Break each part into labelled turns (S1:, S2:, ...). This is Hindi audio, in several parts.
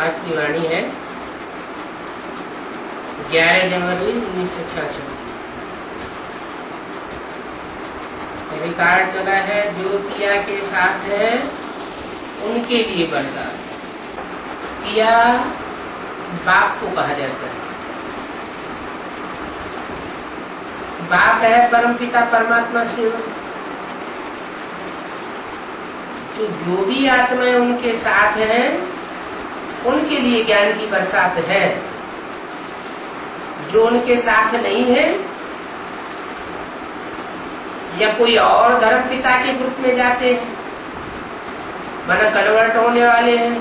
S1: आज की वाणी है 11 जनवरी 1966। रिकॉर्ड चला है, जो पिया के साथ है उनके लिए बरसात। पिया बाप को कहा जाता है। बाप है परमपिता परमात्मा शिव। तो जो भी आत्माएं उनके साथ है उनके लिए ज्ञान की बरसात है। जो उनके साथ नहीं है या कोई और धर्म पिता के ग्रुप में जाते हैं, माना कन्वर्ट होने वाले हैं,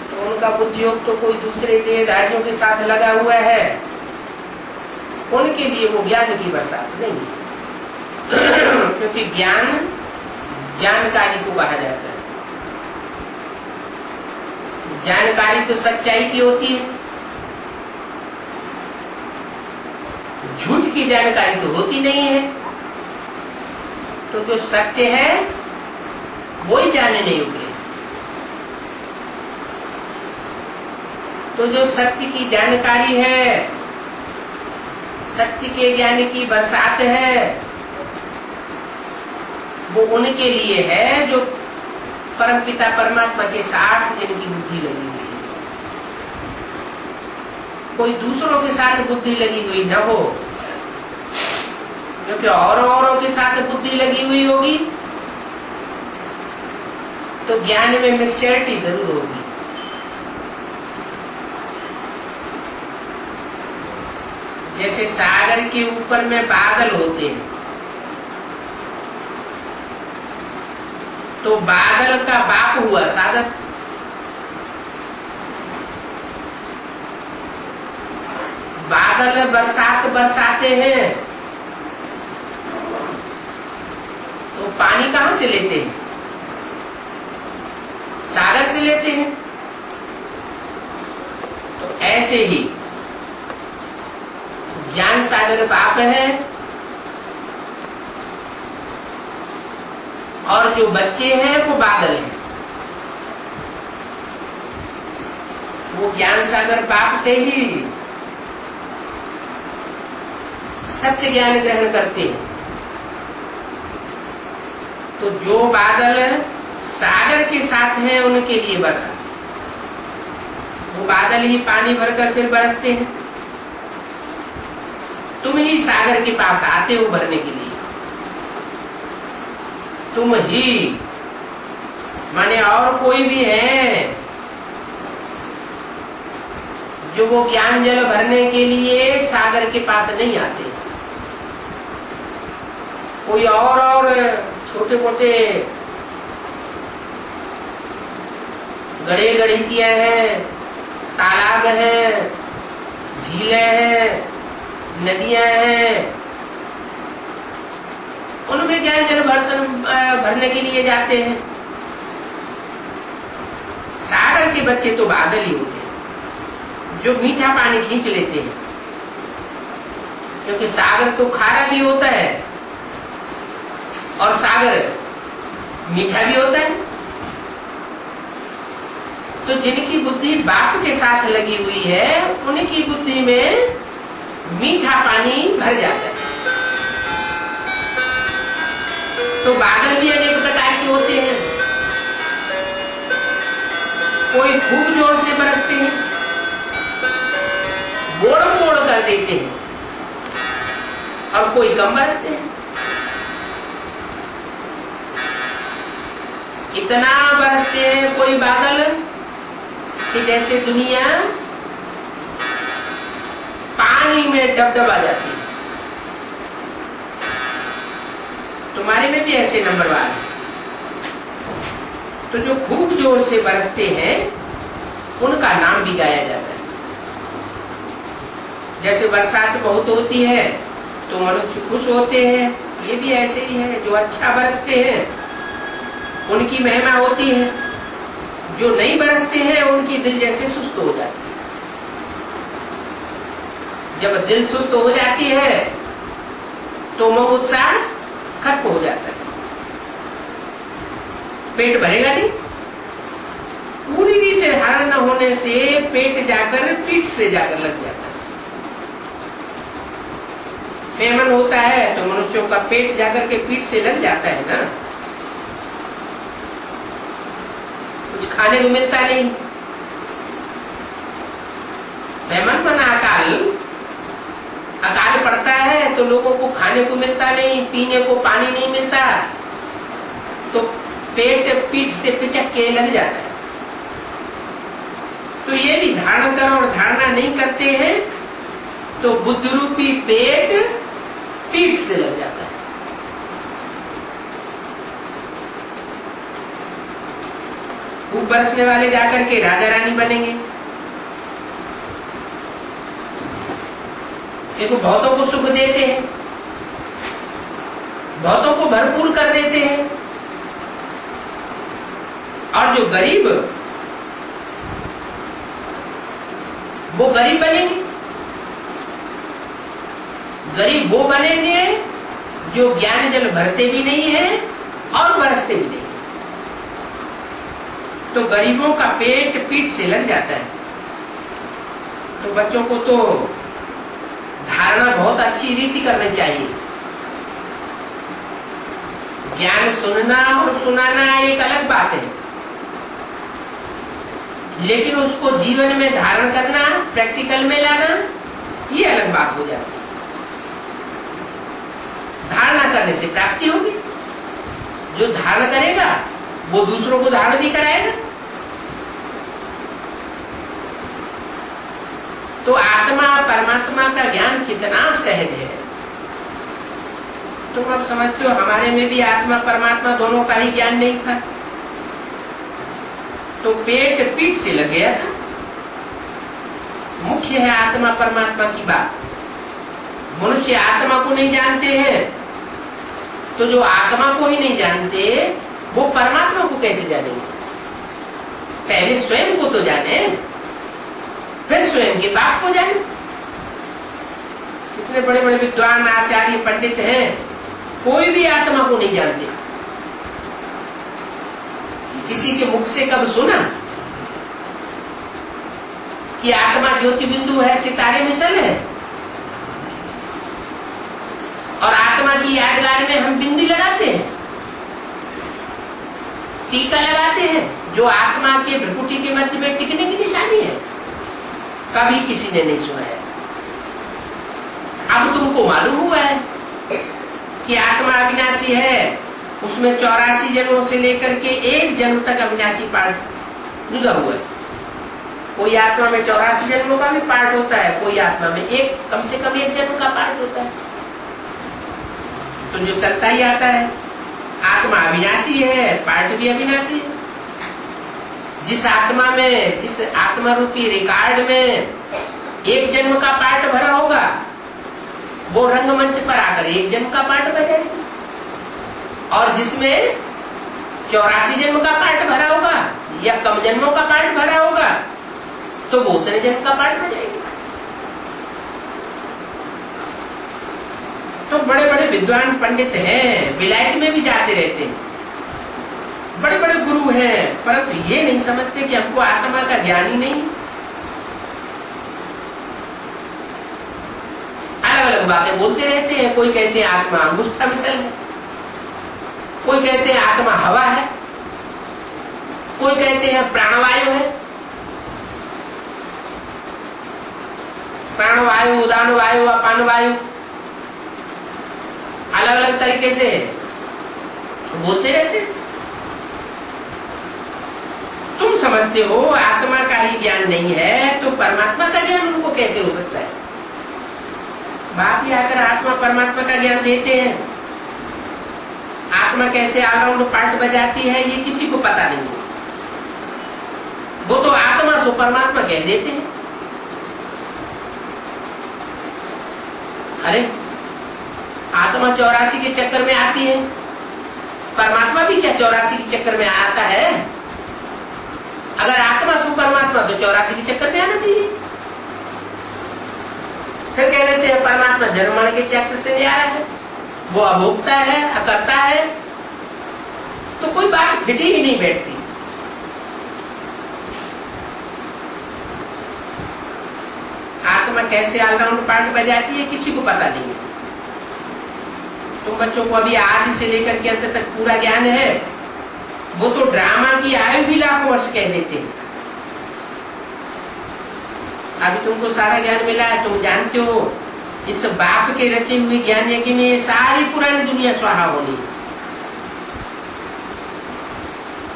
S1: तो उनका बुद्धियोग तो कोई दूसरे देहधारियों के साथ लगा हुआ है, उनके लिए वो ज्ञान की बरसात नहीं है। क्योंकि ज्ञान जानकारी को कहा जाता है। जानकारी तो सच्चाई की होती है, झूठ की जानकारी तो होती नहीं है। तो जो सत्य है वो ही जानने योग्य है। तो जो सत्य की जानकारी है, सत्य के ज्ञान की बरसात है, वो उनके लिए है जो परमपिता परमात्मा के साथ जिनकी बुद्धि लगी हुई है। कोई दूसरों के साथ बुद्धि लगी हुई न हो, क्योंकि औरों के साथ बुद्धि लगी हुई होगी तो ज्ञान में मिक्सचरिटी जरूर होगी। जैसे सागर के ऊपर में बादल होते हैं, तो बादल का बाप हुआ सागर। बादल बरसात बरसाते हैं तो पानी कहां से लेते हैं? सागर से लेते हैं। तो ऐसे ही ज्ञान सागर बाप है, और जो बच्चे हैं वो बादल हैं। वो ज्ञान सागर बाप से ही सत्य ज्ञान ग्रहण करते हैं। तो जो बादल सागर के साथ हैं उनके लिए बरसा। वो बादल ही पानी भरकर फिर बरसते हैं। तुम ही सागर के पास आते हो भरने के लिए। तुम ही माने और कोई भी है जो वो ज्ञान जल भरने के लिए सागर के पास नहीं आते। कोई और छोटे मोटे गड़े गड़ीचियां हैं, तालाब हैं, झीलें हैं, नदियां हैं, उनमें ज्ञान जल भरने के लिए जाते हैं। सागर के बच्चे तो बादल ही होते हैं जो मीठा पानी खींच लेते हैं। क्योंकि सागर तो खारा भी होता है और सागर मीठा भी होता है। तो जिनकी बुद्धि बाप के साथ लगी हुई है उनकी बुद्धि में मीठा पानी भर जाता है। तो बादल भी अनेक प्रकार के होते हैं। कोई खूब जोर से बरसते हैं, बोड़ बोड़ कर देते हैं, और कोई कम बरसते हैं। इतना बरसते हैं कोई बादल कि जैसे दुनिया पानी में डबडबा जाती है। तुम्हारे में भी ऐसे नंबरवार है। तो जो खूब जोर से बरसते हैं उनका नाम भी गाया जाता है। जैसे बरसात बहुत होती है तो मनुष्य खुश होते हैं, ये भी ऐसे ही है। जो अच्छा बरसते हैं उनकी महिमा होती है, जो नहीं बरसते हैं उनकी दिल जैसे सुस्त हो जाती है। जब दिल सुस्त हो जाती है तो मोह उत्साह खत्म हो जाता है। पेट भरेगा नहीं। पूरी रीत धारण न होने से पेट जाकर पीठ से जाकर लग जाता है। पेमन होता है तो मनुष्यों का पेट जाकर के पीठ से लग जाता है ना, कुछ खाने को मिलता नहीं। पेमन मना अकाल, अकाल पड़ता है तो लोगों को खाने को मिलता नहीं, पीने को पानी नहीं मिलता, तो पेट पीठ से पिचक के लग जाता है। तो ये भी धारण करो और धारणा नहीं करते हैं तो बुद्ध रूपी पेट पीठ से लग जाता है। खूब बरसने वाले जाकर के राजा रानी बनेंगे, ये तो बहुतों को सुख देते हैं, बहुतों को भरपूर कर देते हैं। और जो गरीब, वो गरीब बनेंगे। गरीब वो बनेंगे जो ज्ञान जल भरते भी नहीं है और बरसते भी नहीं। तो गरीबों का पेट पीठ से लग जाता है। तो बच्चों को तो धारणा बहुत अच्छी रीति करनी चाहिए। ज्ञान सुनना और सुनाना एक अलग बात है, लेकिन उसको जीवन में धारण करना, प्रैक्टिकल में लाना, ये अलग बात हो जाती है। धारणा करने से प्राप्ति होगी। जो धारण करेगा वो दूसरों को धारण भी कराएगा। तो आत्मा परमात्मा का ज्ञान कितना सहज है। तुम अब समझते हो हमारे में भी आत्मा परमात्मा दोनों का ही ज्ञान नहीं था, तो पेट पीठ से लग गया था। मुख्य है आत्मा परमात्मा की बात। मनुष्य आत्मा को नहीं जानते हैं, तो जो आत्मा को ही नहीं जानते वो परमात्मा को कैसे जानेंगे। पहले स्वयं को तो जाने, फिर स्वयं के बाप को जाने। इतने बड़े बड़े विद्वान आचार्य पंडित हैं, कोई भी आत्मा को नहीं जानते। किसी के मुख से कब सुना कि आत्मा ज्योति बिंदु है, सितारे मिसल है, और आत्मा की यादगार में हम बिंदी लगाते हैं, टीका लगाते हैं, जो आत्मा के भ्रुकुटी के मध्य में टिकने की निशानी है। कभी किसी ने नहीं सुना है। अब तुमको मालूम हुआ है कि आत्मा अविनाशी है, उसमें 84 जन्मों से लेकर के एक जन्म तक अविनाशी पार्ट जुड़ा हुआ है। कोई आत्मा में 84 जन्मों का भी पार्ट होता है, कोई आत्मा में कम से कम एक जन्म का पार्ट होता है। तो जो चलता ही आता है, आत्मा अविनाशी है, पार्ट भी अविनाशी है। जिस आत्मा रूपी रिकॉर्ड में एक जन्म का पार्ट भरा होगा, वो रंगमंच पर आकर एक जन्म का पार्ट बजाएगा, और जिसमें 84 जन्म का पार्ट भरा होगा या कम जन्मों का पार्ट भरा होगा, तो वो उतने जन्म का पार्ट बजाएगा। तो बड़े बड़े विद्वान पंडित हैं, विलायत में भी जाते रहते हैं, बड़े बड़े गुरु हैं, परंतु ये नहीं समझते कि हमको आत्मा का ज्ञान ही नहीं। अलग अलग बातें बोलते रहते हैं। कोई कहते हैं आत्मा अंगुष्ठा मिसल है, कोई कहते हैं आत्मा हवा है, कोई कहते हैं प्राणवायु है। प्राणवायु, उदान वायु, अपान वायु, अलग अलग तरीके से बोलते रहते हैं। तुम समझते हो आत्मा का ही ज्ञान नहीं है, तो परमात्मा का ज्ञान उनको कैसे हो सकता है। बाप ही आकर आत्मा परमात्मा का ज्ञान देते हैं। आत्मा कैसे ऑलराउंड पार्ट बजाती है ये किसी को पता नहीं है। वो तो आत्मा सो परमात्मा कह देते हैं। अरे आत्मा 84 के चक्कर में आती है, परमात्मा भी क्या 84 के चक्कर में आता है। अगर आत्मा सु परमात्मा तो 84 के चक्कर में आना चाहिए। फिर कह देते हैं परमात्मा जन्म के चक्र से नहीं आ रहा है, वो अभोक्ता है, अकर्ता है, तो कोई बात फिटी ही नहीं बैठती। आत्मा कैसे ऑलराउंड पार्ट बजाती है किसी को पता नहीं। तुम बच्चों को अभी आदि से लेकर के अंत तक पूरा ज्ञान है, वो तो ड्रामा की आयु भी लाखों वर्ष कह देते हैं। अभी तुमको सारा ज्ञान मिला है, तुम जानते हो इस बाप के रचे हुए ज्ञान यज्ञ में सारी पुरानी दुनिया स्वाहा होनी।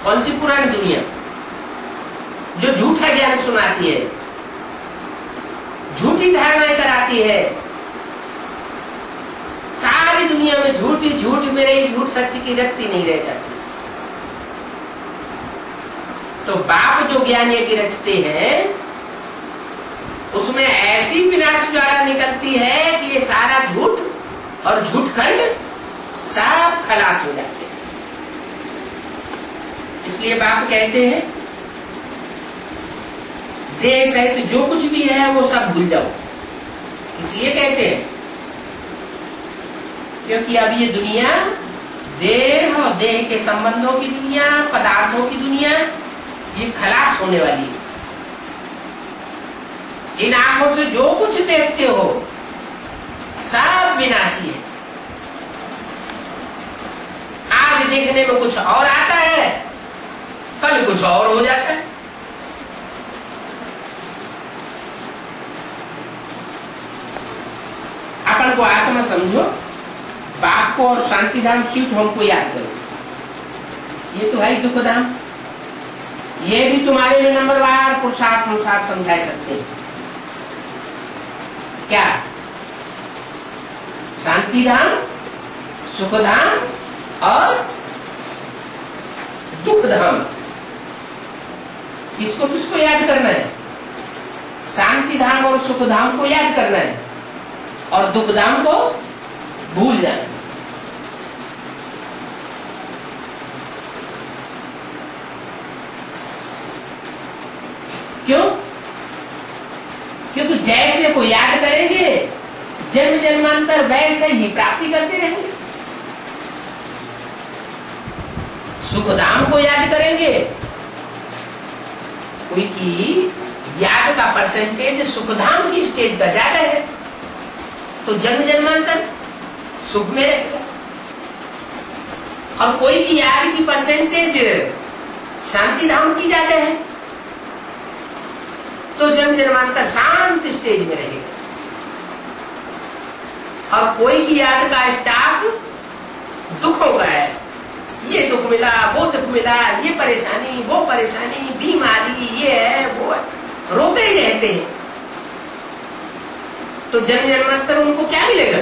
S1: कौन सी पुरानी दुनिया? जो झूठा ज्ञान सुनाती है, झूठी धारणाएं कराती है, सारी दुनिया में झूठ ही झूठ में रही, झूठ सच की रखती नहीं रह जाती। तो बाप जो ज्ञान यज्ञ रचते हैं उसमें ऐसी विनाश ज्वाला निकलती है कि ये सारा झूठ और झूठ खंड सब खलास हो जाते हैं। इसलिए बाप कहते हैं देह सहित जो कुछ भी है वो सब भूल जाओ। इसलिए कहते हैं क्योंकि अब ये दुनिया देह और देह के संबंधों की दुनिया, पदार्थों की दुनिया, ये खलास होने वाली है। इन आंखों से जो कुछ देखते हो सब विनाशी है। आज देखने में कुछ और आता है, कल कुछ और हो जाता है। अपन को आत्मा समझो, बाप को और शांति धाम स्वीट होम को याद करो। ये तो है दुख धाम, ये भी तुम्हारे लिए नंबरवार पुरुषार्थ अनुसार समझा सकते हैं। क्या? शांति धाम, सुख धाम और दुख धाम। किसको किसको याद करना है? शांति धाम और सुख धाम को याद करना है और दुख धाम को भूल जाना है। क्यों? क्योंकि जैसे को याद करेंगे जन्म जन्मांतर वैसे ही प्राप्ति करते रहेंगे। सुखधाम को याद करेंगे, कोई की याद का परसेंटेज सुखधाम की स्टेज का ज्यादा है तो जन्म जन्मांतर सुख में रहेगा, और कोई की याद की परसेंटेज शांति धाम की ज्यादा है तो जन्म जन्मांतर शांत स्टेज में रहेगा, और कोई की याद का स्टाफ दुखों का है। ये दुख मिला, वो दुख मिला, ये परेशानी, वो परेशानी, बीमारी, ये है, वो है, रोते ही रहते हैं। तो जन्म जन्मांतर उनको क्या मिलेगा?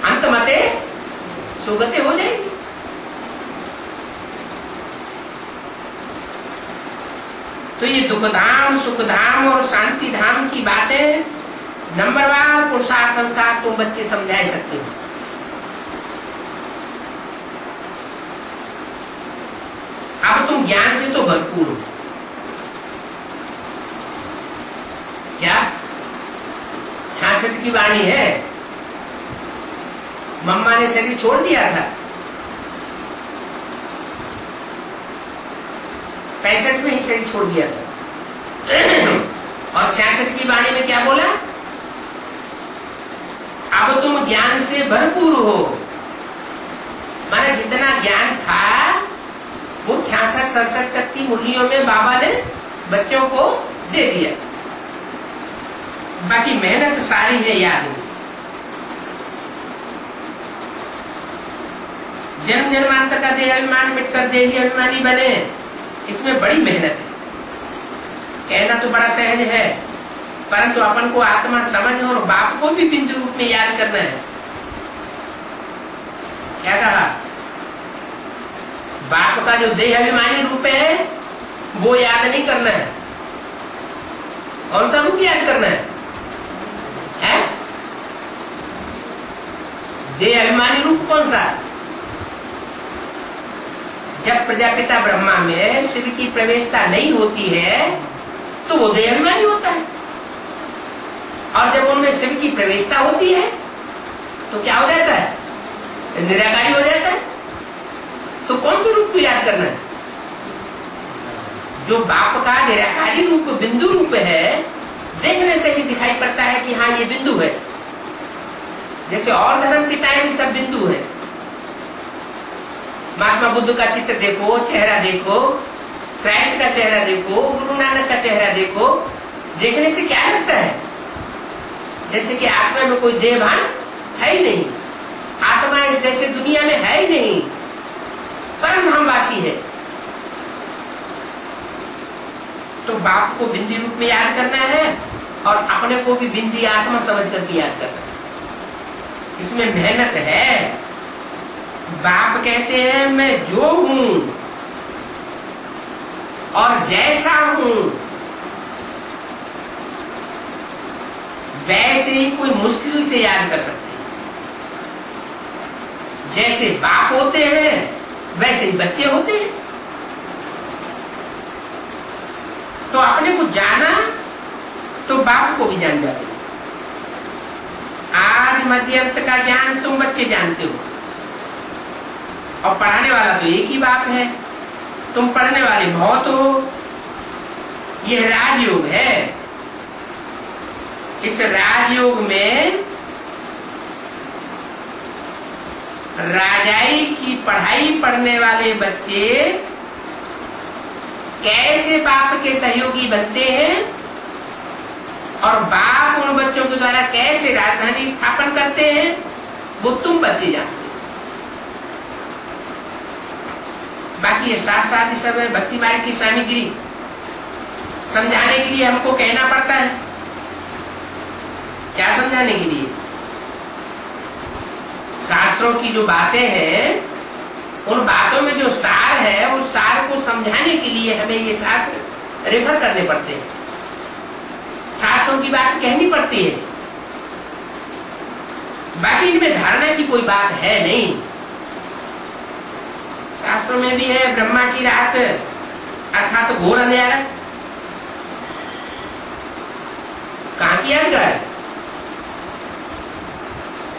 S1: अंत मते सुगते हो जाएगी। तो ये दुख धाम, सुख धाम और शांति धाम की बातें नंबरवार पुरुषार्थ अनुसार तुम बच्चे समझा सकते हो। अब तुम ज्ञान से तो भरपूर हो। क्या 66 की वाणी है, मम्मा ने शरीर छोड़ दिया था, 65 में ही शरीर छोड़ दिया था, और 66 की वाणी में क्या बोला? अब तुम ज्ञान से भरपूर हो। माने जितना ज्ञान था वो 66-67 तक की मुरलियों में बाबा ने बच्चों को दे दिया, बाकी मेहनत सारी है याद में। जन्म जन्मांतर का देह अभिमान मिटकर देही अभिमानी बने, इसमें बड़ी मेहनत है। कहना तो बड़ा सहज है, परंतु अपन को आत्मा समझ और बाप को भी बिंदु रूप में याद करना है। क्या कहा? बाप का जो देह अभिमानी रूप है वो याद नहीं करना है। कौन सा रूप याद करना है? देह अभिमानी रूप कौन सा? जब प्रजापिता ब्रह्मा में शिव की प्रवेशता नहीं होती है तो वो देह अभिमानी होता है, और जब उनमें शिव की प्रवेशता होती है तो क्या हो जाता है? निराकारी हो जाता है। तो कौन से रूप को याद करना है? जो बाप का निराकारी रूप बिंदु रूप है, देखने से ही दिखाई पड़ता है कि हाँ ये बिंदु है। जैसे और धर्म पिताएं भी सब बिंदु है। महात्मा बुद्ध का चित्र देखो, चेहरा देखो, क्राइस्ट का चेहरा देखो, गुरु नानक का चेहरा देखो, देखने से क्या लगता है? जैसे कि आत्मा में कोई देहभान है ही नहीं, आत्मा इस जैसे दुनिया में है ही नहीं, परम धामवासी है। तो बाप को बिंदी रूप में याद करना है और अपने को भी बिंदी आत्मा समझ करके याद करना है। इसमें मेहनत है। बाप कहते हैं मैं जो हूं और जैसा हूं वैसे ही कोई मुश्किल से याद कर सकते हैं। जैसे बाप होते हैं वैसे ही बच्चे होते हैं। तो अपने को जाना तो बाप को भी जान जाते। आज मध्यंत का ज्ञान तुम बच्चे जानते हो और पढ़ाने वाला तो एक ही बाप है। तुम पढ़ने वाले बहुत हो। यह राजयोग है। इस राजयोग में राजाई की पढ़ाई पढ़ने वाले बच्चे कैसे बाप के सहयोगी बनते हैं और बाप उन बच्चों के द्वारा कैसे राजधानी स्थापन करते हैं, वो तुम बच्चे जानते हो। बाकी ये साथ साथ इस समय भक्ति मार्ग की सामग्री समझाने के लिए हमको कहना पड़ता है। क्या समझाने के लिए? शास्त्रों की जो बातें हैं, उन बातों में जो सार है, उस सार को समझाने के लिए हमें ये शास्त्र रेफर करने पड़ते हैं। शास्त्रों की बात कहनी पड़ती है। बाकी इनमें धारणा की कोई बात है नहीं। शास्त्रों में भी है ब्रह्मा की रात अर्थात घोर अंधेरा। कहां की यादगार?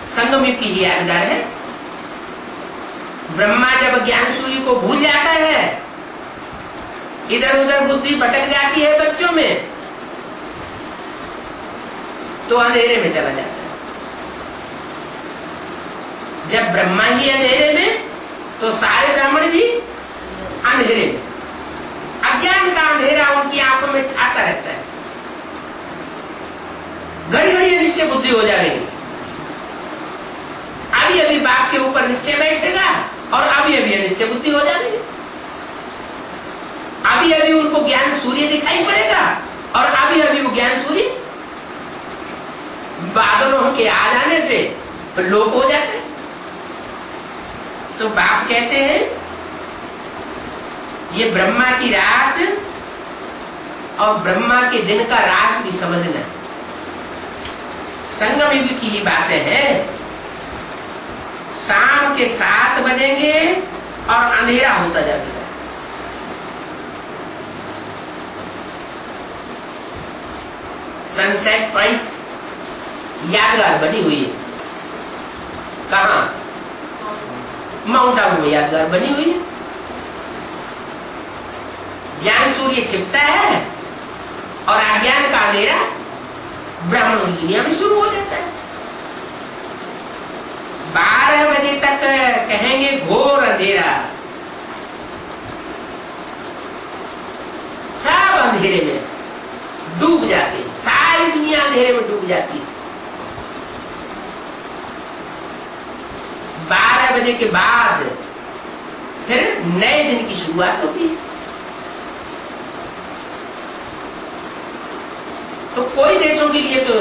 S1: संगम युग की ही यादगार है। ब्रह्मा जब ज्ञान सूर्य को भूल जाता है, इधर उधर बुद्धि भटक जाती है बच्चों में, तो अंधेरे में चला जाता है। जब ब्रह्मा ही अंधेरे में, तो सारे ब्राह्मण भी अंधेरे में। अज्ञान का अंधेरा उनकी आंखों में छाता रहता है। घड़ी घड़ी निश्चय बुद्धि हो जाएगी। अभी अभी बाप के ऊपर निश्चय बैठेगा और अभी अभी अनिश्चय बुद्धि हो जाएगी। अभी अभी उनको ज्ञान सूर्य दिखाई पड़ेगा और अभी अभी वो ज्ञान सूर्य बादलों के आ जाने से लोप हो जाते हैं। तो बाप कहते हैं ये ब्रह्मा की रात और ब्रह्मा के दिन का राज भी समझना। संगम युग की ही बातें हैं। शाम के 7 बजेंगे और अंधेरा होता जाएगा। सनसेट पॉइंट यादगार बनी हुई है। कहां? माउंट आबू में यादगार बनी हुई है। ज्ञान सूर्य छिपता है और अज्ञान का अंधेरा ब्राह्मणों की दुनिया में शुरू हो जाता है। 12 बजे तक कहेंगे घोर अंधेरा, सब अंधेरे में डूब जाते, सारी दुनिया अंधेरे में डूब जाती है। 12 बजे के बाद फिर नए दिन की शुरुआत होती है। तो कोई देशों के लिए तो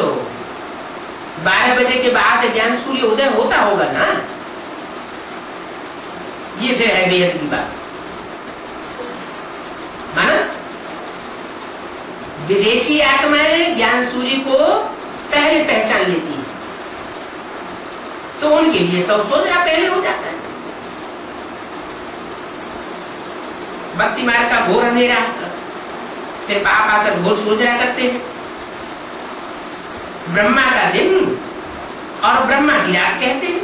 S1: 12 बजे के बाद ज्ञान सूर्य उदय होता होगा ना। ये फिर है बेहद की बात, माना। विदेशी आत्माएं ज्ञान सूर्य को पहले पहचान लेती है, तो उनके लिए सब सोचना पहले हो जाता है। भक्ति मार्ग का घोर अंधेरा, फिर बाप आकर घोर सोचना करते हैं। ब्रह्मा का दिन और ब्रह्मा की रात कहते हैं,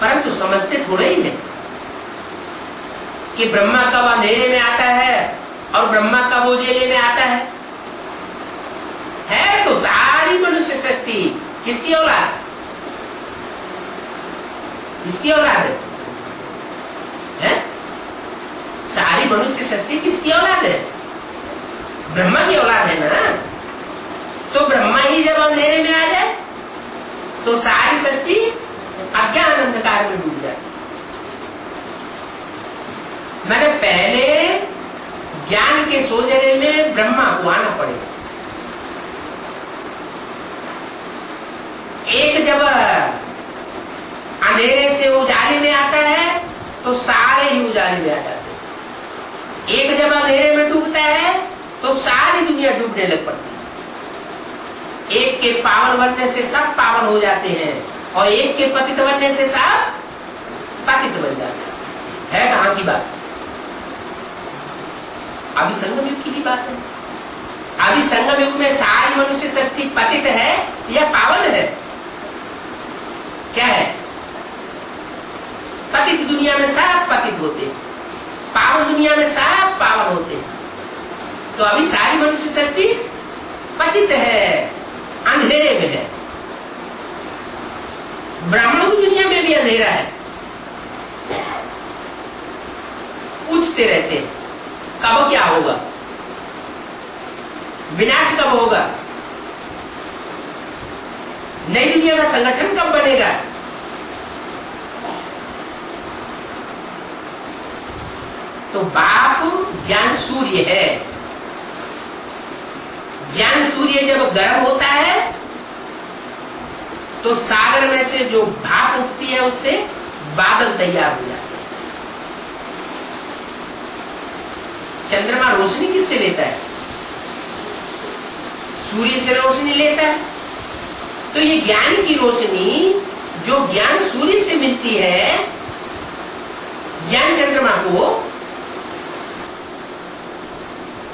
S1: परंतु समझते थोड़े ही है। कि ब्रह्मा कब अंधेरे में आता है और ब्रह्मा कब उजेले में आता है तो सारी मनुष्य शक्ति किसकी औलाद? किसकी औलाद है? सारी मनुष्य शक्ति किसकी औलाद है? ब्रह्मा की औलाद है ना। तो ब्रह्मा ही जब अंधेरे में आ जाए तो सारी शक्ति अज्ञान अंधकार में डूब जाती। मैंने पहले ज्ञान के सोजरे में ब्रह्मा को आना पड़ेगा। एक जब अंधेरे से उजाले में आता है तो सारे ही उजाले में आ जाते हैं। एक जब अंधेरे में डूबता है तो सारी दुनिया डूबने लग पड़ती है। एक के पावन बनने से सब पावन हो जाते हैं और एक के पतित बनने से सब पतित बन जाते हैं। है कहां की बात? अभी संगम युग की बात है। अभी संगम युग में सारी मनुष्य शक्ति पतित है या पावन है? क्या है? पतित दुनिया में सब पतित होते, पावन दुनिया में सब पावन होते। तो अभी सारी मनुष्य शक्ति पतित है, अंधेरे में है। ब्राह्मणों की दुनिया में भी अंधेरा है, पूछते रहते कब क्या होगा, विनाश कब होगा, नई दुनिया का संगठन कब बनेगा। तो बाप ज्ञान सूर्य है। ज्ञान सूर्य जब गर्म होता है तो सागर में से जो भाप उठती है उससे बादल तैयार हो जाते हैं। चंद्रमा रोशनी किससे लेता है? सूर्य से रोशनी लेता है। तो ये ज्ञान की रोशनी जो ज्ञान सूर्य से मिलती है, ज्ञान चंद्रमा को,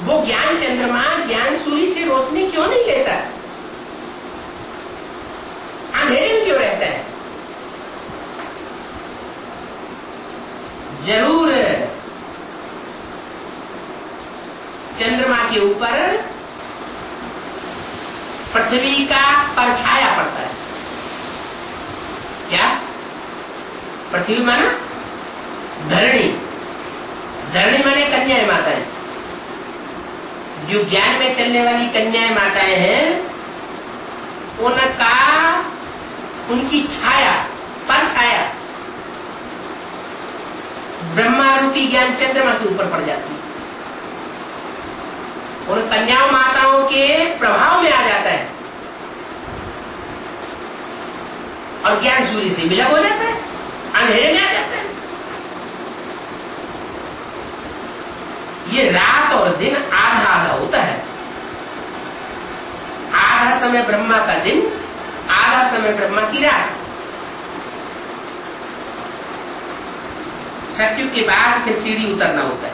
S1: वो ज्ञान चंद्रमा ज्ञान सूर्य से रोशनी क्यों नहीं लेता? अंधेरे में क्यों रहता है? जरूर चंद्रमा के ऊपर पृथ्वी का परछाया पड़ता है। क्या? पृथ्वी माना धरणी, धरणी माने कन्याएं माताएं। जो ज्ञान में चलने वाली कन्याएं माताएं हैं उनका, उनकी छाया, परछाया ब्रह्मा रूपी ज्ञान चंद्रमा के ऊपर पड़ जाती है। उन कन्याओं माताओं के प्रभाव में आ जाता है और ज्ञान सूर्य से विलग हो जाता है, अंधेरे में आ जाता है। ये रात और दिन आधा आधा होता है। आधा समय ब्रह्मा का दिन, आधा समय ब्रह्मा की रात। सतयुग के बाद फिर सीढ़ी उतरना होता है।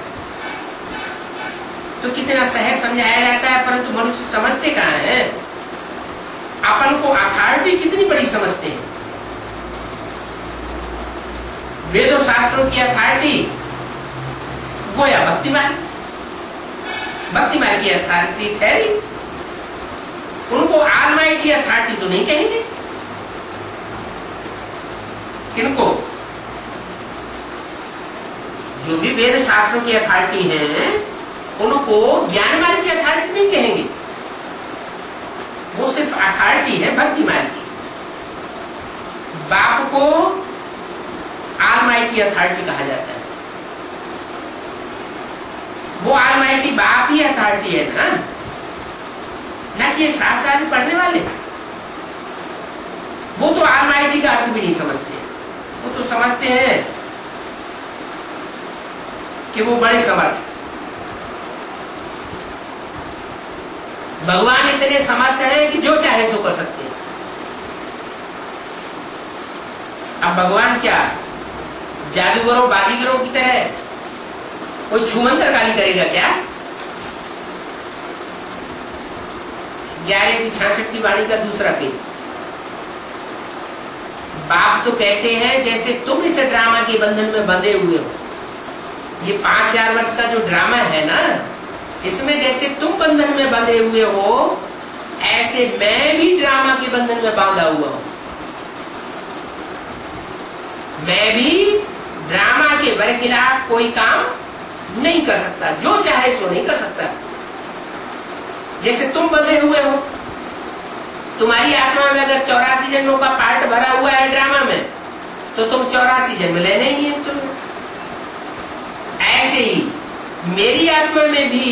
S1: तो कितना सहज समझाया जाता है, परंतु मनुष्य समझते कहां है? अपन को अथॉरिटी कितनी बड़ी समझते हैं। वेदों शास्त्रों की अथॉरिटी गोया भक्तिमान, भक्तिमान की अथॉरिटी ठहरी। उनको ऑलमाइटी अथॉरिटी तो नहीं कहेंगे। किनको? जो भी वेद शास्त्रों की अथॉरिटी है उनको ज्ञानमार्ग की अथॉरिटी नहीं कहेंगे। वो सिर्फ अथॉरिटी है भक्ति मार्ग की। बाप को ऑलमाइटी अथॉरिटी कहा जाता है। वो ऑलमाइटी बाप ही अथॉरिटी है ना कि शास्त्र पढ़ने वाले। वो तो ऑलमाइटी का अर्थ भी नहीं समझते। वो तो समझते हैं कि वो बड़े समर्थ, भगवान इतने समर्थ है कि जो चाहे सो कर सकते हैं। अब भगवान क्या जादूगरों बाजीगरों की तरह कोई छुमंतर काली करेगा क्या? 11 की 66 की वाणी का दूसरा पेज। बाप तो कहते हैं जैसे तुम इस ड्रामा के बंधन में बंधे हुए हो, ये 5000 वर्ष का जो ड्रामा है ना, इसमें जैसे तुम बंधन में बंधे हुए हो, ऐसे मैं भी ड्रामा के बंधन में बांधा हुआ हूं। मैं भी ड्रामा के बरखिलाफ कोई काम नहीं कर सकता, जो चाहे सो नहीं कर सकता। जैसे तुम बंधे हुए हो, तुम्हारी आत्मा में अगर 84 जन्मों का पार्ट भरा हुआ है ड्रामा में, तो तुम 84 जन्म लेने ही है तुम्हें। ऐसे ही मेरी आत्मा में भी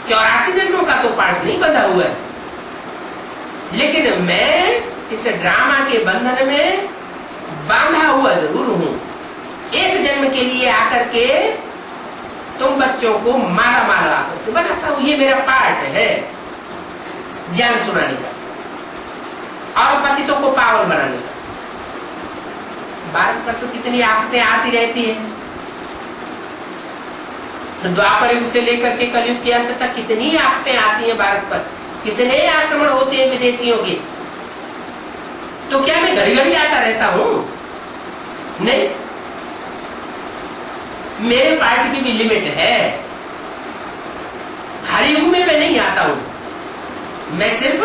S1: 84 जन्मों का तो पार्ट नहीं बंधा हुआ है, लेकिन मैं इस ड्रामा के बंधन में बांधा हुआ जरूर हूं। एक जन्म के लिए आकर के तुम बच्चों को माला माला आकर के बनाता हूं, ये मेरा पार्ट है ज्ञान सुनाने का और पतितों को पावन बनाने का। भारत पर तो कितनी आफतें आती रहती है, तो द्वापर युग से लेकर के कलयुग के अंत तक कितनी आफतें आती हैं भारत पर, कितने आक्रमण होते हैं विदेशियों के। तो क्या मैं घड़ी घड़ी आता रहता हूं? नहीं, मेरे पार्ट की भी लिमिट है। हर युग में मैं नहीं आता हूं, मैं सिर्फ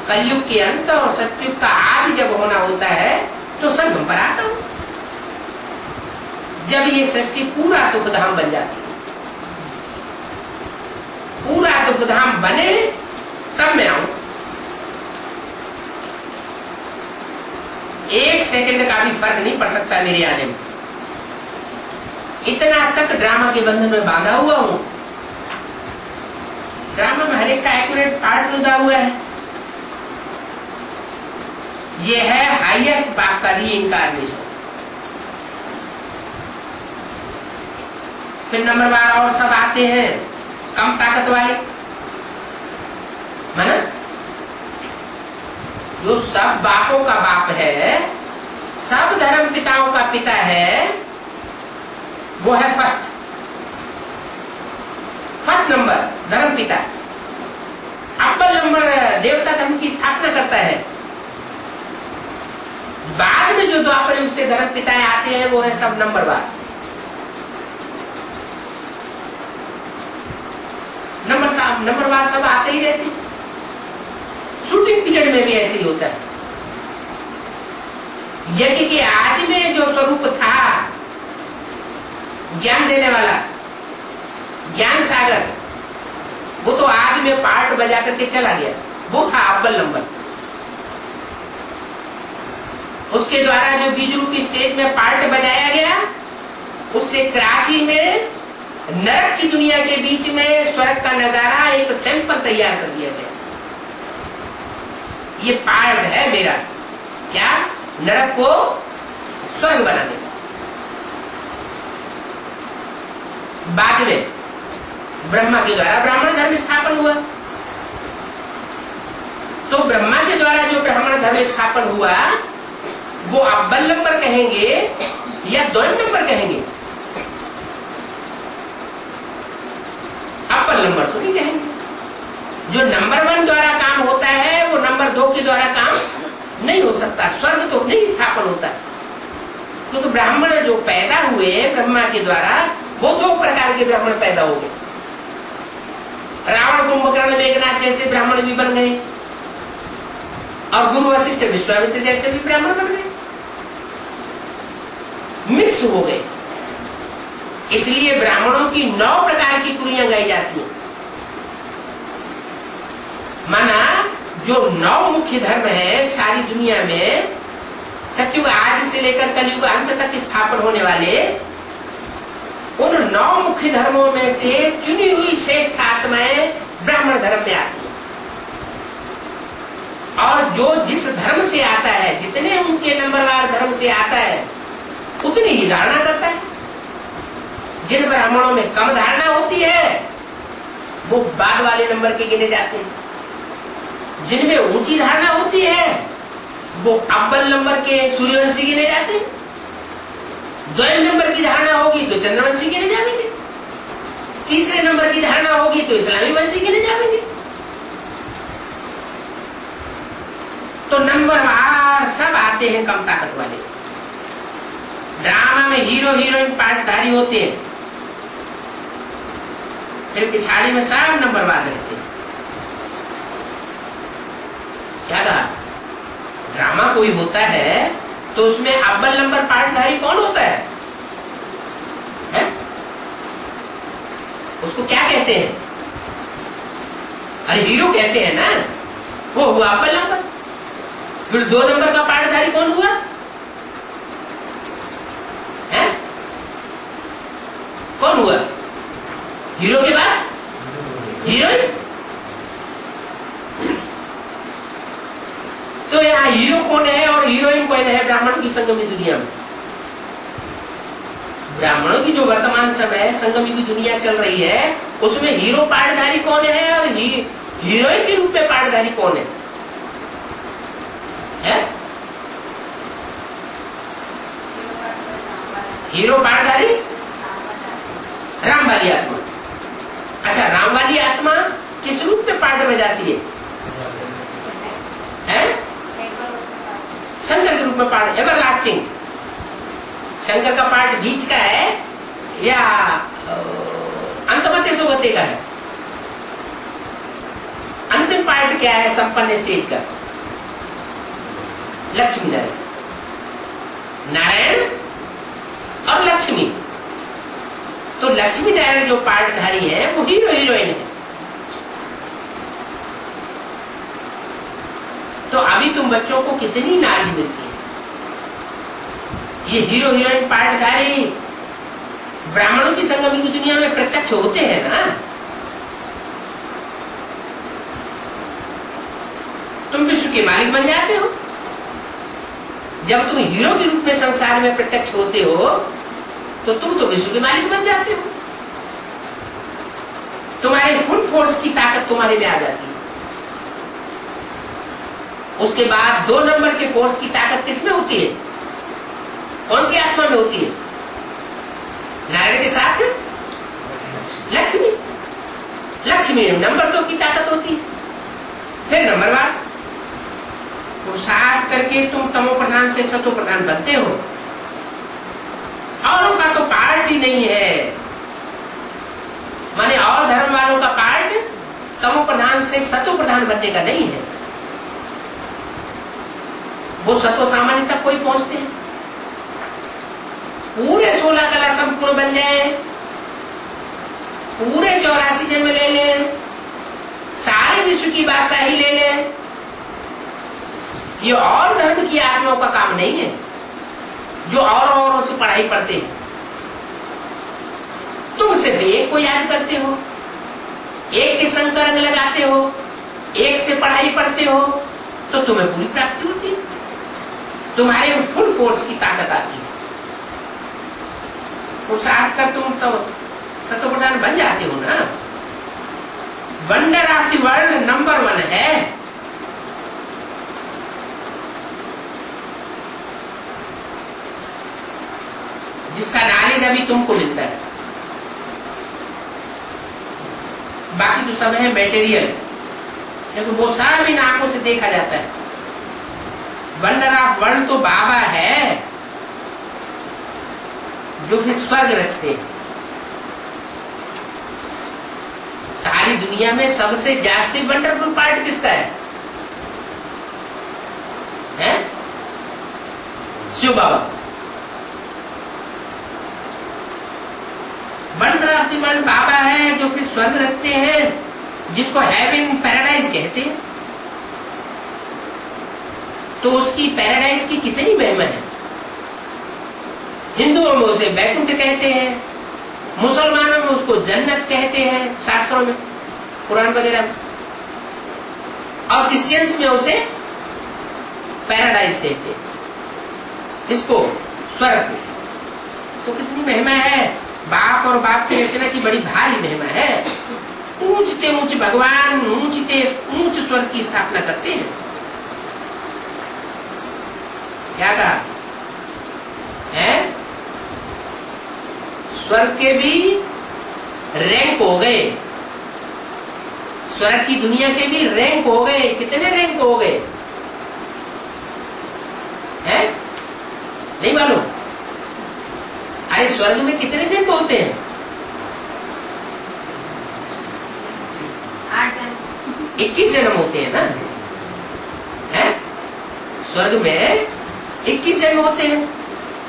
S1: कलयुग के अंत और सतयुग का आदि जब होना होता है तो संगम पर आता हूं, जब ये सृष्टि पूरा दुखधाम बन जाती है। पूरा दुखधाम बने तब मैं आऊं। 1 सेकंड का भी फर्क नहीं पड़ सकता मेरे आने में। इतना तक ड्रामा के बंधन में बांधा हुआ हूं। ड्रामा में हर एक का एक्यूरेट पार्ट जुड़ा हुआ है। ये है हाईएस्ट बाप का रीइंकारनेशन। फिर नंबर 12 और सब आते हैं कम ताकत वाले, माना जो सब बापों का बाप है, सब धर्म पिताओं का पिता है, वो है फर्स्ट नंबर धर्म पिता। अव्वल नंबर देवता धर्म की स्थापना करता है। बाद में जो द्वापर युग से धर्म पिताएं आते हैं वो है सब नंबरवार। नंबरवार सब आते ही रहते। शूटिंग पीरियड में भी ऐसे ही होता है। यज्ञ के आदि में जो स्वरूप था ज्ञान देने वाला, ज्ञान सागर, वो तो आदि में पार्ट बजा करके चला गया, वो था अव्वल नंबर। उसके द्वारा जो बीज रूपी स्टेज में पार्ट बजाया गया, उससे कराची में नरक की दुनिया के बीच में स्वर्ग का नजारा एक सैंपल तैयार कर दिया गया। ये पार्ट है मेरा, क्या? नरक को स्वर्ग बनाने का। बाद में ब्रह्मा के द्वारा ब्राह्मण धर्म स्थापन हुआ। तो ब्रह्मा के द्वारा जो ब्राह्मण धर्म स्थापन हुआ, वो अव्वल नंबर कहेंगे या 2 नंबर कहेंगे? अव्वल नंबर तो नहीं कहेंगे। जो नंबर 1 द्वारा काम होता है वो नंबर 2 के द्वारा काम नहीं हो सकता। स्वर्ग तो नहीं स्थापन होता, क्योंकि ब्राह्मण जो पैदा हुए ब्रह्मा के द्वारा, वो 2 प्रकार के ब्राह्मण पैदा हो गए। रावण, कुंभकर्ण, मेघनाथ जैसे ब्राह्मण भी बन गए, और गुरु वशिष्ठ, विश्वामित्र जैसे भी ब्राह्मण बन गए, मिक्स हो गए। इसलिए ब्राह्मणों की 9 प्रकार की कुरियां गाई जाती हैं। माना जो 9 मुख्य धर्म है सारी दुनिया में, सतयुग आदि से लेकर कलयुग अंत तक स्थापन होने वाले, उन 9 मुख्य धर्मों में से चुनी हुई श्रेष्ठ आत्माएं ब्राह्मण धर्म में आती है। और जो जिस धर्म से आता है, जितने ऊंचे नंबरवार धर्म से आता है, उतनी ही धारणा करता है। जिन ब्राह्मणों में कम धारणा होती है वो बाद वाले नंबर के गिने जाते हैं। जिनमें ऊंची धारणा होती है वो अव्वल नंबर के सूर्यवंशी गिने जाते हैं। 2 नंबर की धारणा होगी तो चंद्रवंशी गिने जाएंगे। 3 नंबर की धारणा होगी तो इस्लामी वंशी गिने जाएंगे। तो नंबरवार सब आते हैं कम ताकत वाले। ड्रामा में हीरो हीरोइन पार्टधारी होते हैं, फिर पिछाड़ी में सब नंबरवार रहते हैं। क्या कहा? ड्रामा कोई होता है तो उसमें अव्वल नंबर पार्टधारी कौन होता है? उसको क्या कहते हैं? अरे हीरो कहते हैं ना, वो हुआ अव्वल नंबर। फिर 2 नंबर का पार्टधारी कौन हुआ? है? कौन हुआ? हीरो के बाद हीरोइन। तो यहाँ हीरो कौन है और हीरोइन कौन है ब्राह्मण की संगमी दुनिया में? ब्राह्मणों की जो वर्तमान समय संगमी की दुनिया चल रही है, उसमें हीरो पार्टधारी कौन है और हीरोइन के रूप में पार्टधारी कौन है? हीरो पार्टधारी राम वाली आत्मा। अच्छा, राम वाली आत्मा किस रूप में पार्ट में जाती है? शंकर के रूप में पार्ट, एवरलास्टिंग। शंकर का पार्ट बीच का है या अंतमते सुगते का है? अंतिम पार्ट क्या है संपन्न स्टेज का? लक्ष्मी नारायण, नारायण और लक्ष्मी। तो लक्ष्मी नारायण जो पार्टधारी है वो हीरो हीरोइन है। तो अभी तुम बच्चों को कितनी नॉलेज मिलती है? ये हीरो हीरोइन पार्टधारी ब्राह्मणों की संगमी की दुनिया में प्रत्यक्ष होते हैं ना। तुम विश्व के मालिक बन जाते हो जब तुम हीरो के रूप में संसार में प्रत्यक्ष होते हो, तो तुम तो विश्व के मालिक बन जाते हो। तुम्हारे फुल फोर्स की ताकत तुम्हारे में आ जाती है। उसके बाद 2 नंबर के फोर्स की ताकत किसमें होती है? कौन सी आत्मा में होती है? नारायण के साथ लक्ष्मी। लक्ष्मी नंबर 2 की ताकत होती है। फिर नंबर 1 पुरुषार्थ करके तुम तमो प्रधान से सतो प्रधान बनते हो। औरों का तो पार्ट ही नहीं है, माने और धर्म वालों का पार्ट तमो प्रधान से सतो प्रधान बनने का नहीं है। वो सतो सामान्य तक कोई पहुंचते हैं, पूरे 16 कला संपूर्ण बन जाए, पूरे 84 जन्म ले ले, सारे विश्व की बादशाही ले ले। ये और धर्म की आत्माओं का काम नहीं है जो औरों से पढ़ाई पढ़ते हैं। तुम सिर्फ एक को याद करते हो, एक के संग रंग लगाते हो, एक से पढ़ाई पढ़ते हो, तो तुम्हें पूरी प्राप्ति होती है। तुम्हारे फुल फोर्स की ताकत आती है। पुरुषार्थ कर तुम तो सतो प्रधान बन जाते हो ना। Wonder of the world number 1 है। जिसका नॉलेज अभी तुमको मिलता है, बाकी तो सब है मटेरियल, क्योंकि वो सब इन आंखों से देखा जाता है। वंडर ऑफ वर्ल्ड तो बाबा है जो फिर स्वर्ग रचते हैं। सारी दुनिया में सबसे जास्ती वंडरफुल पार्ट किसका है? शिव बाबा। वंडर ऑफ द वर्ल्ड बाबा है जो फिर स्वर्ग रचते हैं, जिसको हेवन पैराडाइज कहते हैं। तो उसकी पैराडाइज की कितनी महिमा है। हिंदुओं में उसे बैकुंठ कहते हैं, मुसलमानों में उसको जन्नत कहते हैं शास्त्रों में, कुरान वगैरह में, और क्रिश्चियंस में उसे पैराडाइज कहते हैं, इसको स्वर्ग। तो कितनी महिमा है। बाप और बाप की रचना की बड़ी भारी महिमा है। ऊंचते ऊंच भगवान ऊंचते ऊंच स्वर्ग की स्थापना करते हैं। क्या कहा है? स्वर्ग के भी रैंक हो गए, स्वर्ग की दुनिया के भी रैंक हो गए। कितने रैंक हो गए हैं? नहीं मालूम? अरे स्वर्ग में कितने जन्म होते हैं? 21 जन्म होते हैं ना, है? स्वर्ग में 21 जन्म होते हैं,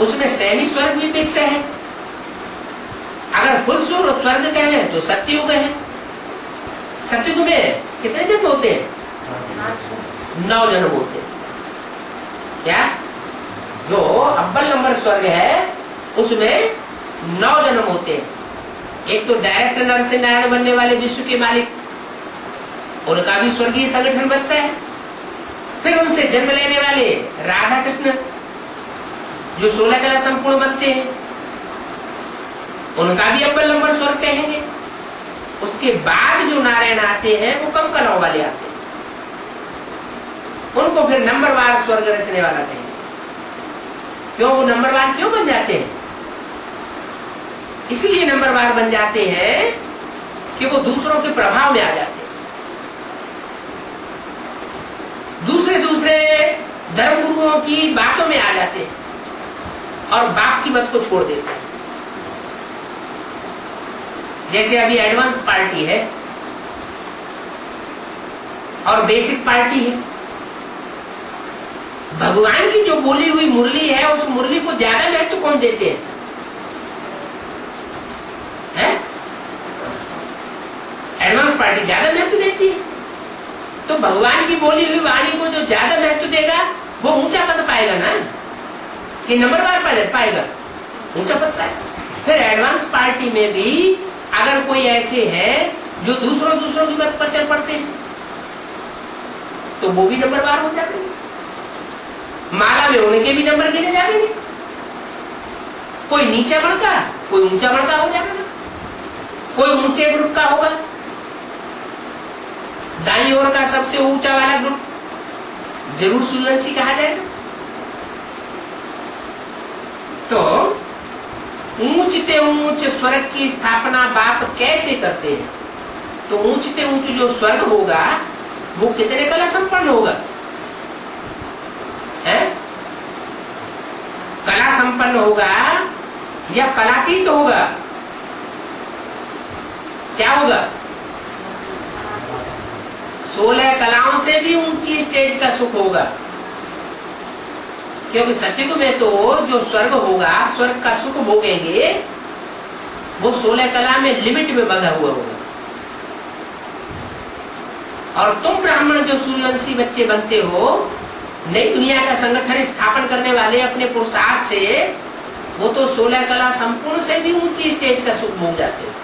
S1: उसमें सैनी स्वर्ग भी मिक्स है। अगर फुल स्वर्ग कहें तो सत्युग है। सत्युग में कितने जन्म होते हैं? 9 जन्म होते हैं। क्या? जो अव्वल नंबर स्वर्ग है उसमें 9 जन्म होते हैं। एक तो डायरेक्ट नर से नारायण बनने वाले विश्व के मालिक, उनका भी स्वर्गीय संगठन बनता है। फिर उनसे जन्म लेने वाले राधा कृष्ण जो 16 कला संपूर्ण बनते हैं, उनका भी अव्वल नंबर स्वर्ग कहेंगे। उसके बाद जो नारायण आते हैं वो कम कलाओं वाले आते हैं, उनको फिर नंबरवार स्वर्ग रचने वाला कहेंगे। क्यों वो नंबरवार क्यों बन जाते हैं? इसलिए नंबरवार बन जाते हैं कि वो दूसरों के प्रभाव में आ जाते हैं, दूसरे धर्म गुरुओं की बातों में आ जाते हैं और बाप की मत को छोड़ देते हैं। जैसे अभी एडवांस पार्टी है और बेसिक पार्टी है। भगवान की जो बोली हुई मुरली है उस मुरली को ज्यादा महत्व कौन देते हैं? एडवांस पार्टी ज्यादा महत्व देती है। तो भगवान की बोली हुई वाणी को जो ज्यादा महत्व देगा वो ऊंचा पद पाएगा ना, कि नंबरवार पाएगा, ऊंचा पद पाएगा। फिर एडवांस पार्टी में भी अगर कोई ऐसे है जो दूसरों की मत पर चल पड़ते हैं तो वो भी नंबरवार हो जाते हैं। माला में उनके भी नंबर गिने जाएंगे। कोई नीचा वर्ग का, कोई ऊंचा वर्ग का हो जाएगा, कोई ऊंचे ग्रुप का होगा। दाईं ओर का सबसे ऊंचा वाला ग्रुप जरूर सूर्यवंशी कहा जाएगा। तो ऊंचते ऊंच स्वर्ग की स्थापना बाप कैसे करते हैं? तो ऊंचते ऊंच जो स्वर्ग होगा वो कितने कला संपन्न होगा? है? कला संपन्न होगा या कलातीत होगा? क्या होगा? 16 कलाओं से भी ऊंची स्टेज का सुख होगा। क्योंकि सत्युग में तो जो स्वर्ग होगा, स्वर्ग का सुख भोगेंगे, वो 16 कला में लिमिट में बंधा हुआ होगा। और तुम ब्राह्मण जो सूर्यवंशी बच्चे बनते हो, नई दुनिया का संगठन स्थापन करने वाले अपने पुरुषार्थ से, वो तो 16 कला संपूर्ण से भी ऊंची स्टेज का सुख भोग जाते हैं,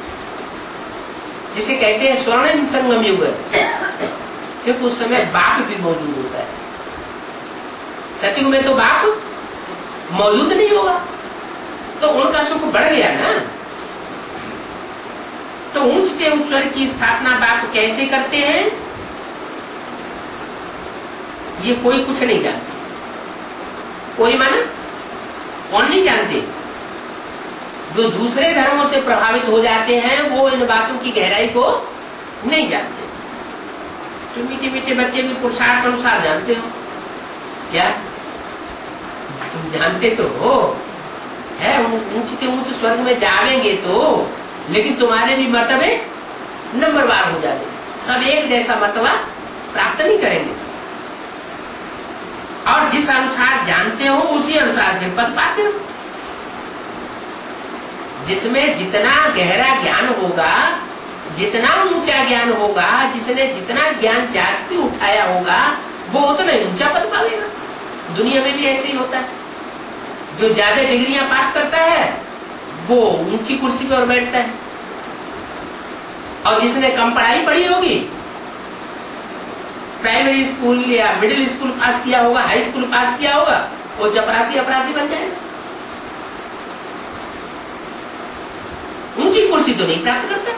S1: जिसे कहते हैं स्वर्णिम संगम युग। क्योंकि उस समय बाप भी मौजूद होता है। सतयुग में तो बाप मौजूद नहीं होगा, तो उनका सुख बढ़ गया ना। तो ऊंचते ऊंच स्वर्ग की स्थापना बाप कैसे करते हैं, ये कोई कुछ नहीं जानते। कोई माना कौन नहीं जानते? जो दूसरे धर्मों से प्रभावित हो जाते हैं वो इन बातों की गहराई को नहीं जानते। तो मीठे मीठे बच्चे भी पुरुषार्थ अनुसार जानते हो क्या? तुम जानते तो हो है, ऊंचते ऊंच स्वर्ग में जावेंगे तो, लेकिन तुम्हारे भी मर्तबे नंबरवार हो जाते। सब एक जैसा मर्तबा प्राप्त नहीं करेंगे, और जिस अनुसार जानते हो उसी अनुसार फिर पद पाते हो। जिसमें जितना गहरा ज्ञान होगा, जितना ऊंचा ज्ञान होगा, जिसने जितना ज्ञान जात से उठाया होगा, वो उतना ऊंचा पद पाएगा। दुनिया में भी ऐसे ही होता है। जो ज्यादा डिग्रियां पास करता है वो ऊंची कुर्सी पर बैठता है, और जिसने कम पढ़ाई पढ़ी होगी, प्राइमरी स्कूल या मिडिल स्कूल पास किया होगा, हाई स्कूल पास किया होगा, वो चपरासी अपरासी बन जाएगा। ऊंची कुर्सी तो नहीं प्राप्त करता।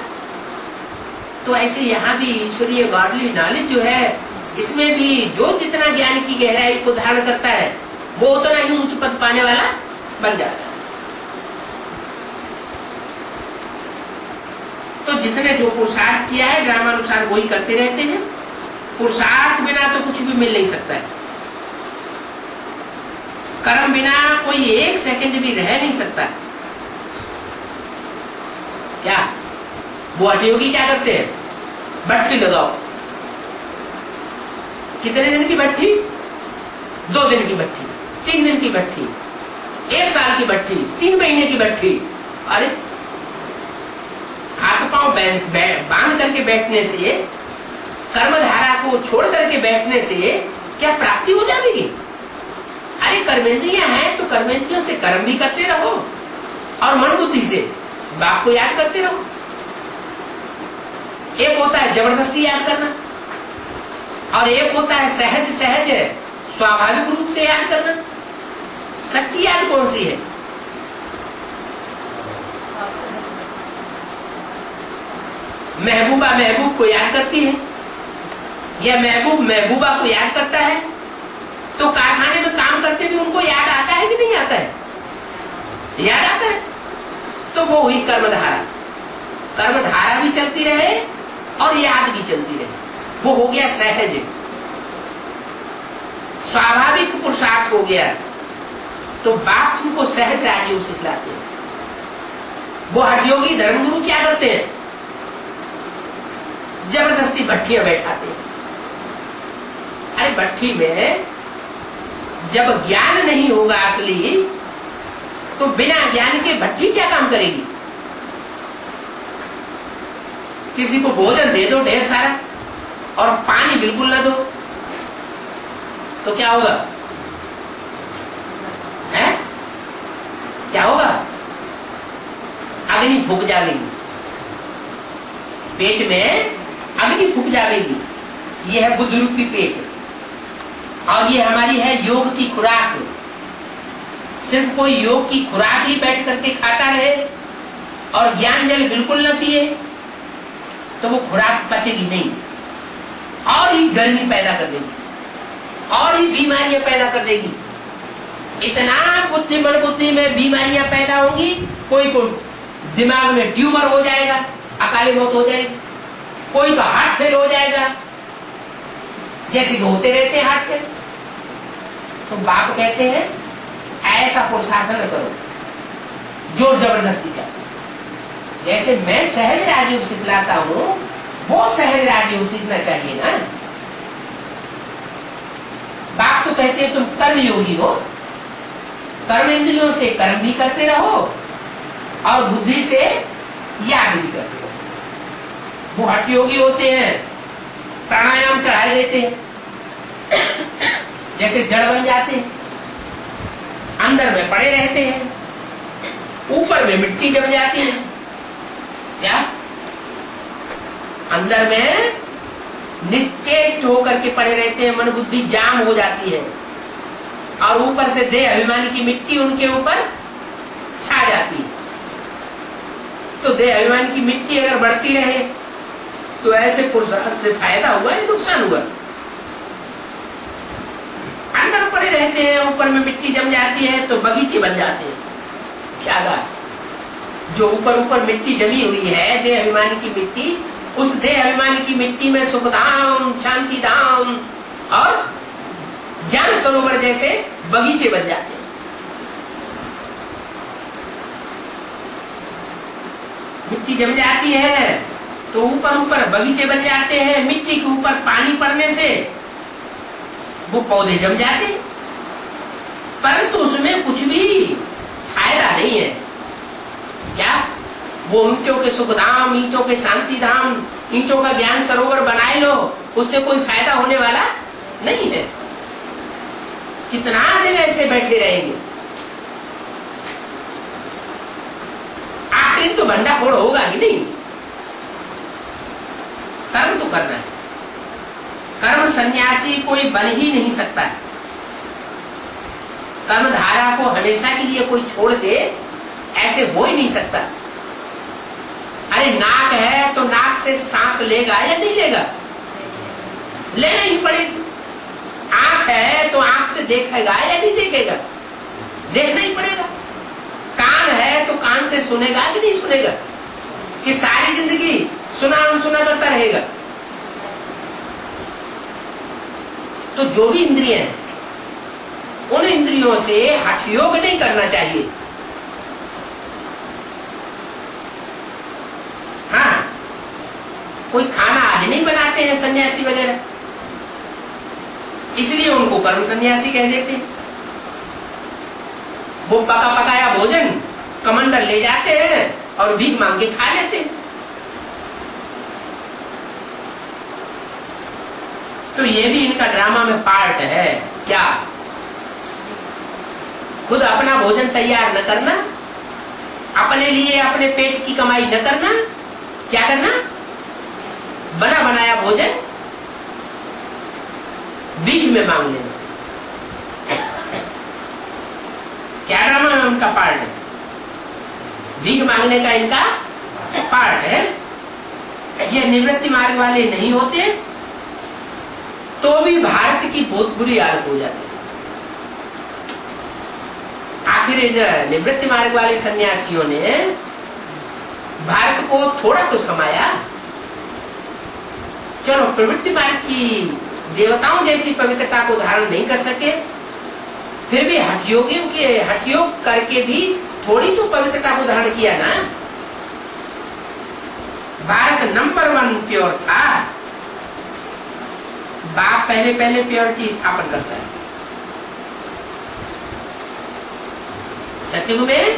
S1: तो ऐसे यहाँ भी ईश्वरीय गॉडली नॉलेज जो है, इसमें भी जो जितना ज्ञान की गहराई को धारण करता है वो उतना ही उच्च पद पाने वाला बन जाता है। तो जिसने जो पुरुषार्थ किया है ड्रामानुसार वही करते रहते हैं। पुरुषार्थ बिना तो कुछ भी मिल नहीं सकता है। कर्म बिना कोई एक सेकंड भी रह नहीं सकता। क्या वो हठयोगी क्या करते हैं? भट्ठी लगाओ। कितने दिन की भट्ठी? 2 दिन की भट्ठी, 3 दिन की भट्ठी, 1 साल की भट्ठी, 3 महीने की भट्ठी। अरे हाथ पांव बांध करके बैठने से, कर्मधारा को छोड़ करके बैठने से क्या प्राप्ति हो जाएगी? अरे कर्मेंद्रियां हैं तो कर्मेंद्रियों से कर्म भी करते रहो और मन बुद्धि से बाप को याद करते रहो। एक होता है जबरदस्ती याद करना और एक होता है सहज सहज स्वाभाविक रूप से याद करना। सच्ची याद कौन सी है? महबूबा महबूब को याद करती है या महबूब महबूबा को याद करता है, तो कारखाने में काम करते भी उनको याद आता है कि नहीं आता है? याद आता है। तो वो हुई कर्मधारा। कर्मधारा भी चलती रहे और याद भी चलती रहे, वो हो गया सहज, स्वाभाविक पुरुषार्थ हो गया। तो बाप तुमको सहज राजयोग सिखलाते हैं। वो हठयोगी धर्मगुरु क्या करते हैं? जबरदस्ती भट्ठियां बैठाते हैं। अरे भट्ठी में जब ज्ञान नहीं होगा असली, तो बिना ज्ञान के भट्ठी क्या काम करेगी? किसी को भोजन दे दो ढेर सारा और पानी बिल्कुल न दो तो क्या होगा? है क्या होगा? अग्नि फूक जाएगी पेट में, अग्नि फूक जाएगी। यह है बुद्ध रूपी पेट और ये हमारी है योग की खुराक। सिर्फ कोई योग की खुराक ही बैठ करके खाता रहे और ज्ञान जल बिल्कुल न पिए तो वो खुराक पचेगी नहीं और ही गर्मी पैदा कर देगी और ही बीमारियां पैदा कर देगी। इतना बुद्धि में बीमारियां पैदा होंगी। कोई को दिमाग में ट्यूमर हो जाएगा, अकाली मौत हो जाएगी, कोई का हार्ट फेल हो जाएगा, जैसे कि होते रहते हैं हार्ट फेल। तो बाप कहते हैं ऐसा पुरुषार्थ न करो जोर जबरदस्ती का। जैसे मैं सहज राजयोग सिखलाता हूं, वो सहज राजयोग सीखना चाहिए ना। बाप तो कहते हैं तुम कर्म योगी हो, कर्म इंद्रियों से कर्म भी करते रहो और बुद्धि से याद भी करते रहो। वो हठ योगी होते हैं, प्राणायाम चढ़ाए देते हैं, जैसे जड़ बन जाते हैं, अंदर में पड़े रहते हैं, ऊपर में मिट्टी जम जाती है। क्या अंदर में निश्चेष्ट होकर के पड़े रहते हैं, मन बुद्धि जाम हो जाती है और ऊपर से देह अभिमानी की मिट्टी उनके ऊपर छा जाती है। तो देह अभिमानी की मिट्टी अगर बढ़ती रहे तो ऐसे पुरुषार्थ से फायदा हुआ या नुकसान हुआ? अंदर पड़े रहते हैं, ऊपर में मिट्टी जम जाती है तो बगीचे बन जाते हैं। क्या बात? जो ऊपर मिट्टी जमी हुई है देह अभिमानी की मिट्टी, उस देह अभिमानी की मिट्टी में सुख धाम, शांति धाम और ज्ञान सरोवर जैसे बगीचे बन जाते हैं। मिट्टी जम जाती है तो ऊपर बगीचे बन जाते हैं। मिट्टी के ऊपर पानी पड़ने से वो पौधे जम जाते, परंतु उसमें कुछ भी फायदा नहीं है। क्या वो ईंटों के सुख धाम, ईंटों के शांति धाम, ईंटों का ज्ञान सरोवर बनाए लो, उससे कोई फायदा होने वाला नहीं है। कितना दिन ऐसे बैठे रहेंगे? आखिर तो भंडा फोड़ होगा कि नहीं? कर्म तो करना है। कर्म सन्यासी कोई बन ही नहीं सकता है। कर्म धारा को हमेशा के लिए कोई छोड़ दे ऐसे हो ही नहीं सकता। अरे नाक है तो नाक से सांस लेगा या नहीं लेगा? लेना ही पड़ेगा। आंख है तो आंख से देखेगा या नहीं देखेगा? देखना ही पड़ेगा। कान है तो कान से सुनेगा कि नहीं सुनेगा? कि सारी जिंदगी सुना अनसुना करता रहेगा? तो जो भी इंद्रिय है उन इंद्रियों से हठ योग नहीं करना चाहिए। कोई खाना आज नहीं बनाते हैं सन्यासी वगैरह, इसलिए उनको कर्म सन्यासी कह देते हैं। वो पका पकाया भोजन कमंडल ले जाते हैं और भीख मांग के खा लेते हैं। तो ये भी इनका ड्रामा में पार्ट है। क्या? खुद अपना भोजन तैयार न करना, अपने लिए अपने पेट की कमाई न करना, क्या करना? बना बनाया भोजन भीख में मांग लेना। क्या ड्रामा में उनका पार्ट है? भीख मांगने का इनका पार्ट है। ये निवृत्ति मार्ग वाले नहीं होते तो भी भारत की बहुत बुरी हालत हो जाती है। आखिर इन निवृत्ति मार्ग वाले सन्यासियों ने भारत को थोड़ा तो समाया। चलो प्रवृत्ति मार्ग की देवताओं जैसी पवित्रता को धारण नहीं कर सके, फिर भी हठयोग करके भी थोड़ी तो पवित्रता को धारण किया ना। भारत नंबर 1 प्योर था। बाप पहले प्योरिटी स्थापन करता है। सतयुग में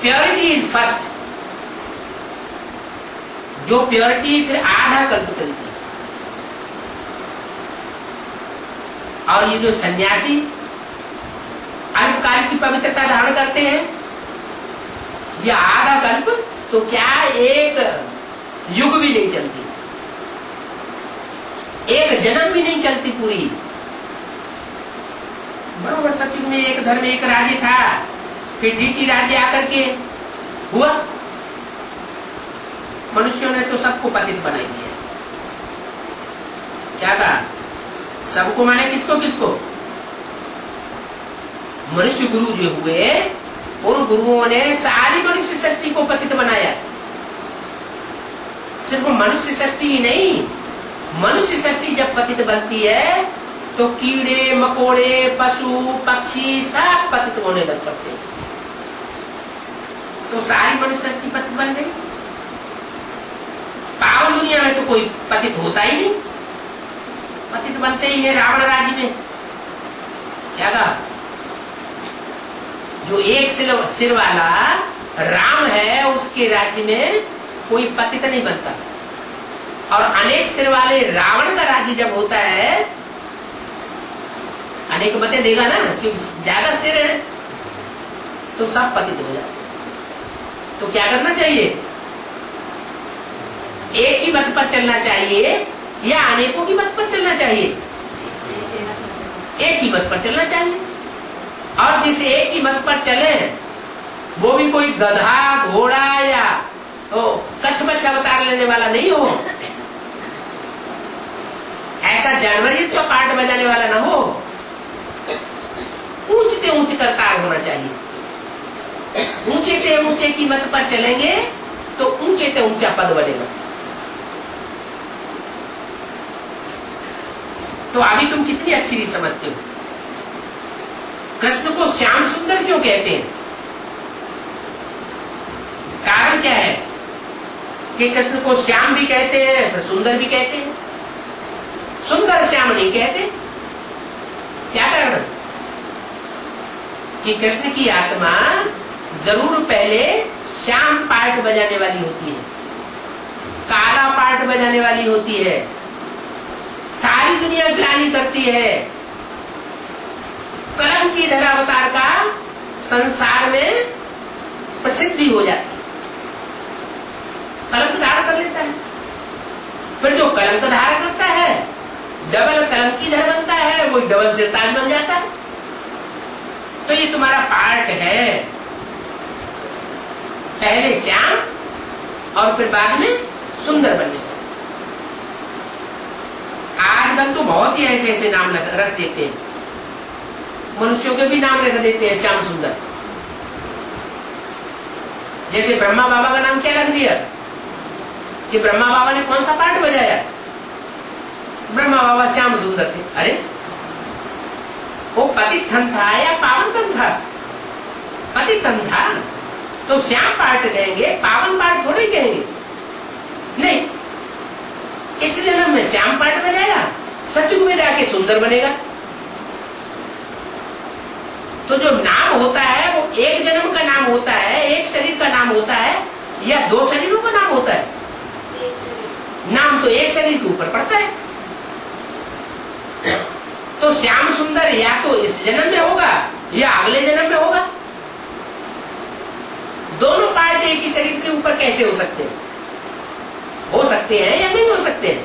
S1: प्योरिटी इज फर्स्ट। जो प्योरिटी फिर आधा कल्प चलती है। और ये जो सन्यासी अल्पकाल की पवित्रता धारण करते हैं, यह आधा कल्प तो क्या एक युग भी नहीं चलती, एक जन्म भी नहीं चलती पूरी। बरोबर सतयुग में एक धर्म एक राज्य था, फिर डीटी राज्य आकर के हुआ। मनुष्यों ने तो सबको पतित बनाई दिया। क्या कहा? सबको माने किसको? मनुष्य गुरु जो हुए उन गुरुओं ने सारी मनुष्य सृष्टि को पतित बनाया। सिर्फ मनुष्य सृष्टि ही नहीं, मनुष्य सृष्टि जब पतित बनती है तो कीड़े मकोड़े पशु पक्षी सब पतित होने लग पड़ते हैं। तो सारी मनुष्य सृष्टि पतित बन गई। पावन दुनिया में तो कोई पतित होता ही नहीं, पतित बनते ही है रावण राज्य में। क्या कहा? जो एक सिर वाला राम है उसके राज्य में कोई पतित नहीं बनता, और अनेक सिर वाले रावण का राज्य जब होता है, अनेक मतें देगा ना, क्योंकि ज्यादा सिर है तो सब पतित हो जाते। तो क्या करना चाहिए? एक ही मत पर चलना चाहिए या अनेकों की मत पर चलना चाहिए? एक ही मत पर चलना चाहिए। और जिस एक ही मत पर चले वो भी कोई गधा घोड़ा या कच्छ बच्छ अवतार लेने वाला नहीं हो, ऐसा जानवरियत का पार्ट बजाने वाला ना हो, ऊंचते ऊंच करतार होना चाहिए। ऊंचे से ऊंचे की मत पर चलेंगे तो ऊंचे से ऊंचा पद बनेगा। तो अभी तुम कितनी अच्छी नहीं समझते हो। कृष्ण को श्याम सुंदर क्यों कहते हैं? कारण क्या है कि कृष्ण को श्याम भी कहते हैं फिर सुंदर भी कहते हैं? सुंदर श्याम नहीं कहते। क्या कारण? कि कृष्ण की आत्मा जरूर पहले श्याम पार्ट बजाने वाली होती है, काला पार्ट बजाने वाली होती है, सारी दुनिया ग्लानि करती है, कलंक की धरा अवतार का संसार में प्रसिद्धि हो जाती है, कलंक धारण कर लेता है। फिर जो कलंक धारण करता है डबल कलंक की धर बनता है, वो डबल सिरताज बन जाता है। तो ये तुम्हारा पार्ट है, पहले श्याम और फिर बाद में सुंदर बनने। आजकल तो बहुत ही ऐसे ऐसे नाम रख देते हैं, मनुष्यों के भी नाम रख देते हैं श्याम सुंदर। जैसे ब्रह्मा बाबा का नाम क्या रख दिया कि ब्रह्मा बाबा ने कौन सा पार्ट बजाया? ब्रह्मा बाबा श्याम सुंदर थे। अरे वो पतित थन था या पावन थन था? पतित थन था तो श्याम पार्ट कहेंगे, पावन पार्ट थोड़े कहेंगे। नहीं, इस जन्म में श्याम पाठ बजाएगा, सतयुग में जाके सुंदर बनेगा। तो जो नाम होता है वो एक जन्म का नाम होता है, एक शरीर का नाम होता है, या दो शरीरों का नाम होता है? नाम तो एक शरीर के ऊपर पड़ता है। तो श्याम सुंदर या तो इस जन्म में होगा या अगले जन्म में होगा। दोनों पार्ट एक ही शरीर के ऊपर कैसे हो सकते हैं? हो सकते हैं या नहीं हो सकते हैं?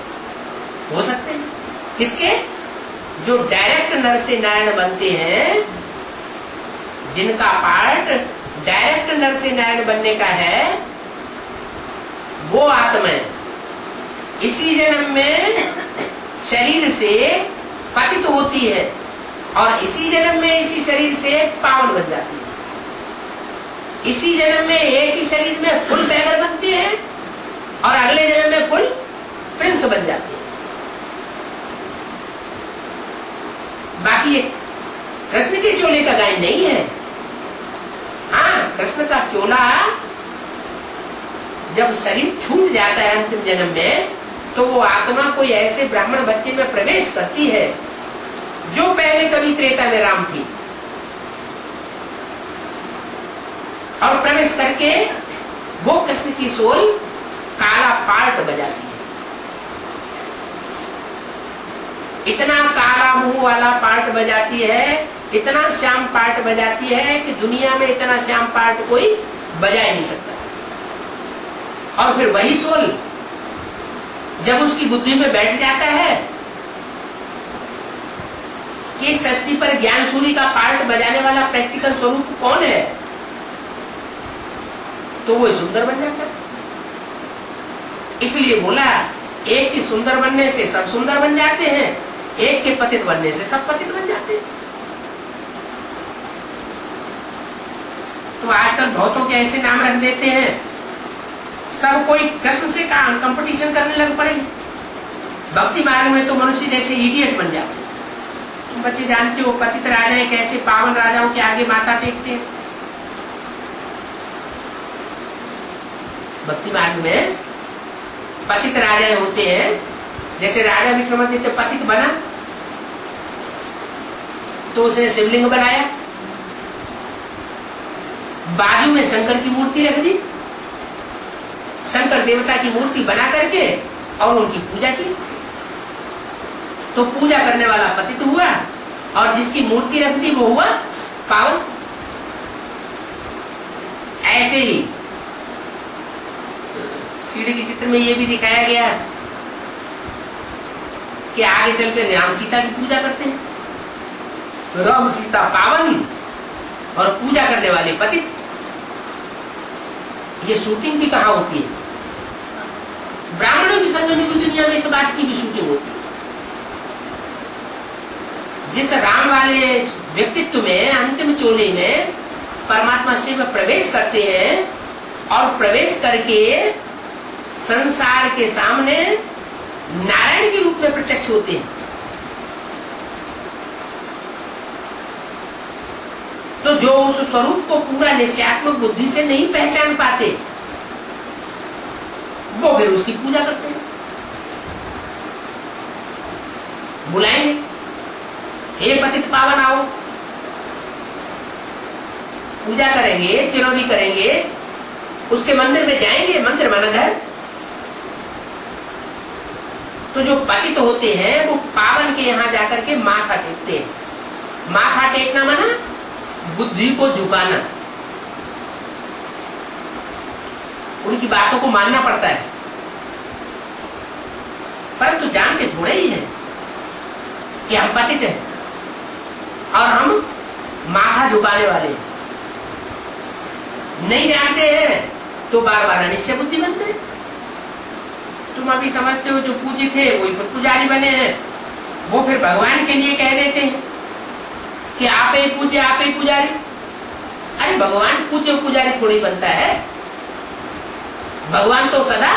S1: हो सकते हैं। किसके? जो डायरेक्ट नर से नारायण बनते हैं, जिनका पार्ट डायरेक्ट नर से नारायण बनने का है, वो आत्माएं इसी जन्म में शरीर से पतित होती है और इसी जन्म में इसी शरीर से पावन बन जाती है। इसी जन्म में एक ही शरीर में फुल बैगर बनते हैं और अगले जन्म में फुल प्रिंस बन जाते हैं। बाकी कृष्ण के चोले का गायन नहीं है। हाँ, कृष्ण का चोला जब शरीर छूट जाता है अंतिम जन्म में, तो वो आत्मा कोई ऐसे ब्राह्मण बच्चे में प्रवेश करती है जो पहले कभी त्रेता में राम थी, और प्रवेश करके वो कृष्ण की सोल काला पार्ट बजाती है। इतना काला मुंह वाला पार्ट बजाती है, इतना श्याम पार्ट बजाती है कि दुनिया में इतना श्याम पार्ट कोई बजा ही नहीं सकता। और फिर वही सोल जब उसकी बुद्धि में बैठ जाता है कि इस सृष्टि पर ज्ञान सूर्य का पार्ट बजाने वाला प्रैक्टिकल स्वरूप कौन है, तो वो सुंदर बन जाता है। इसलिए बोला, एक के सुंदर बनने से सब सुंदर बन जाते हैं, एक के पतित बनने से सब पतित बन जाते हैं। तो आजकल बहुतों के ऐसे नाम रख देते हैं, सब कोई कृष्ण से कंपटीशन करने लग पड़े। भक्ति मार्ग में तो मनुष्य जैसे इडियट बन जाते। तुम बच्चे जानते हो पतित राजा कैसे पावन राजाओं के आगे माथा टेकते हैं। भक्ति मार्ग में पतित राजा होते हैं, जैसे राजा विक्रमादित्य पतित बना तो उसने शिवलिंग बनाया, बाजू में शंकर की मूर्ति रख दी, शंकर देवता की मूर्ति बना करके और उनकी पूजा की। तो पूजा करने वाला पतित हुआ और जिसकी मूर्ति रख दी वो हुआ पावन। ऐसे ही सीढ़ी के चित्र में ये भी दिखाया गया कि आगे चलकर राम सीता की पूजा करते हैं, राम सीता पावन और पूजा करने वाले पतित। ये शूटिंग भी कहाँ होती है? ब्राह्मणों की संगमी की दुनिया में इस बात की भी शूटिंग होती है। जिस राम वाले व्यक्तित्व में अंतिम चोले में परमात्मा शिव प्रवेश करते हैं और प्रवेश करके संसार के सामने नारायण के रूप में प्रत्यक्ष होते हैं, तो जो उस स्वरूप को पूरा निश्चयात्मक बुद्धि से नहीं पहचान पाते, वो फिर उसकी पूजा करते हैं। बुलाएंगे, हे पतित पावन आओ, पूजा करेंगे, चिरौरी करेंगे, उसके मंदिर में जाएंगे, मंदिर माना घर। तो जो पतित होते हैं वो पावन के यहाँ जाकर के माथा टेकते हैं। माथा टेकना माना बुद्धि को झुकाना, उनकी बातों को मानना पड़ता है, परंतु जानते थोड़े ही है कि हम पतित हैं और हम माथा झुकाने वाले हैं। नहीं जानते हैं तो बार बार अनिश्चय बुद्धि बनते हैं। तुम अभी समझते हो जो पूजी थे वही फिर पुजारी बने हैं, वो फिर भगवान के लिए कह देते हैं कि आप ही पूज्य, आप ही पुजारी। अरे भगवान पूज्य पुजारी थोड़ी बनता है। भगवान तो सदा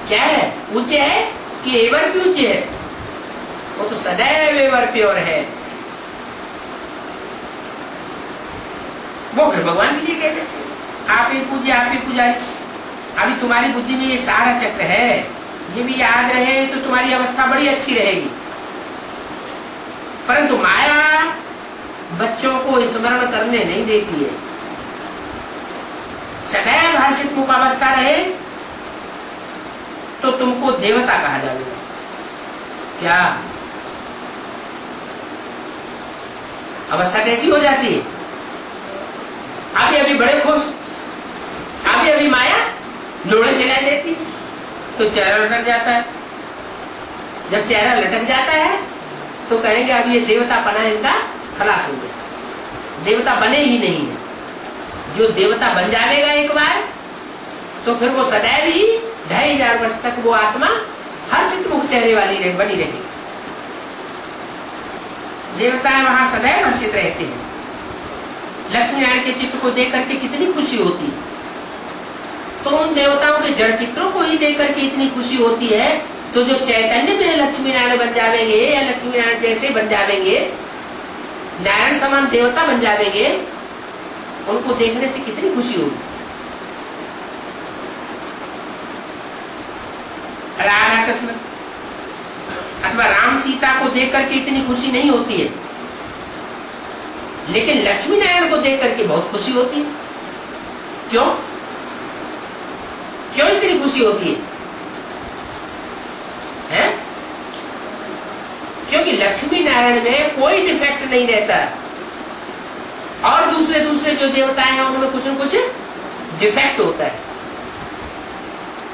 S1: क्या है? पूज्य है कि एवर पूज्य है? वो तो सदैव एवर प्योर है। वो फिर भगवान के लिए कह देते हैं आप ही पूज्य, आप ही पुजारी। अभी तुम्हारी बुद्धि में ये सारा चक्र है, ये भी याद रहे तो तुम्हारी अवस्था बड़ी अच्छी रहेगी। परंतु माया बच्चों को स्मरण करने नहीं देती है। सदैव हर्षित मुख अवस्था रहे तो तुमको देवता कहा जाएगा। क्या अवस्था कैसी हो जाती है? अभी अभी बड़े खुश, अभी अभी माया लोड़े खिला देती तो चेहरा लटक जाता है। जब चेहरा लटक जाता है तो कहेंगे अब ये देवता पना इनका खलास हो गया। देवता बने ही नहीं है। जो देवता बन जाएगा एक बार तो फिर वो सदैव ही 2500 वर्ष तक वो आत्मा हर्षित मुख चेहरे वाली बनी रहेगी। देवता वहां सदैव हर्षित रहते हैं। लक्ष्मी नारायण के चित्र को देख करके कितनी खुशी होती है। तो उन देवताओं के जड़ चित्रों को ही देख करके इतनी खुशी होती है, तो जो चैतन्य में लक्ष्मी नारायण बन जावेंगे या लक्ष्मी नारायण जैसे बन जावेंगे, नारायण समान देवता बन जावेंगे, उनको देखने से कितनी खुशी होगी। राधा कृष्ण अथवा राम सीता को देख करके इतनी खुशी नहीं होती है, लेकिन लक्ष्मी नारायण को देख करके बहुत खुशी होती है। क्यों क्यों इतनी खुशी होती है? क्योंकि लक्ष्मी नारायण में कोई डिफेक्ट नहीं रहता, और दूसरे दूसरे जो देवताएं हैं उनमें कुछ न कुछ डिफेक्ट होता है।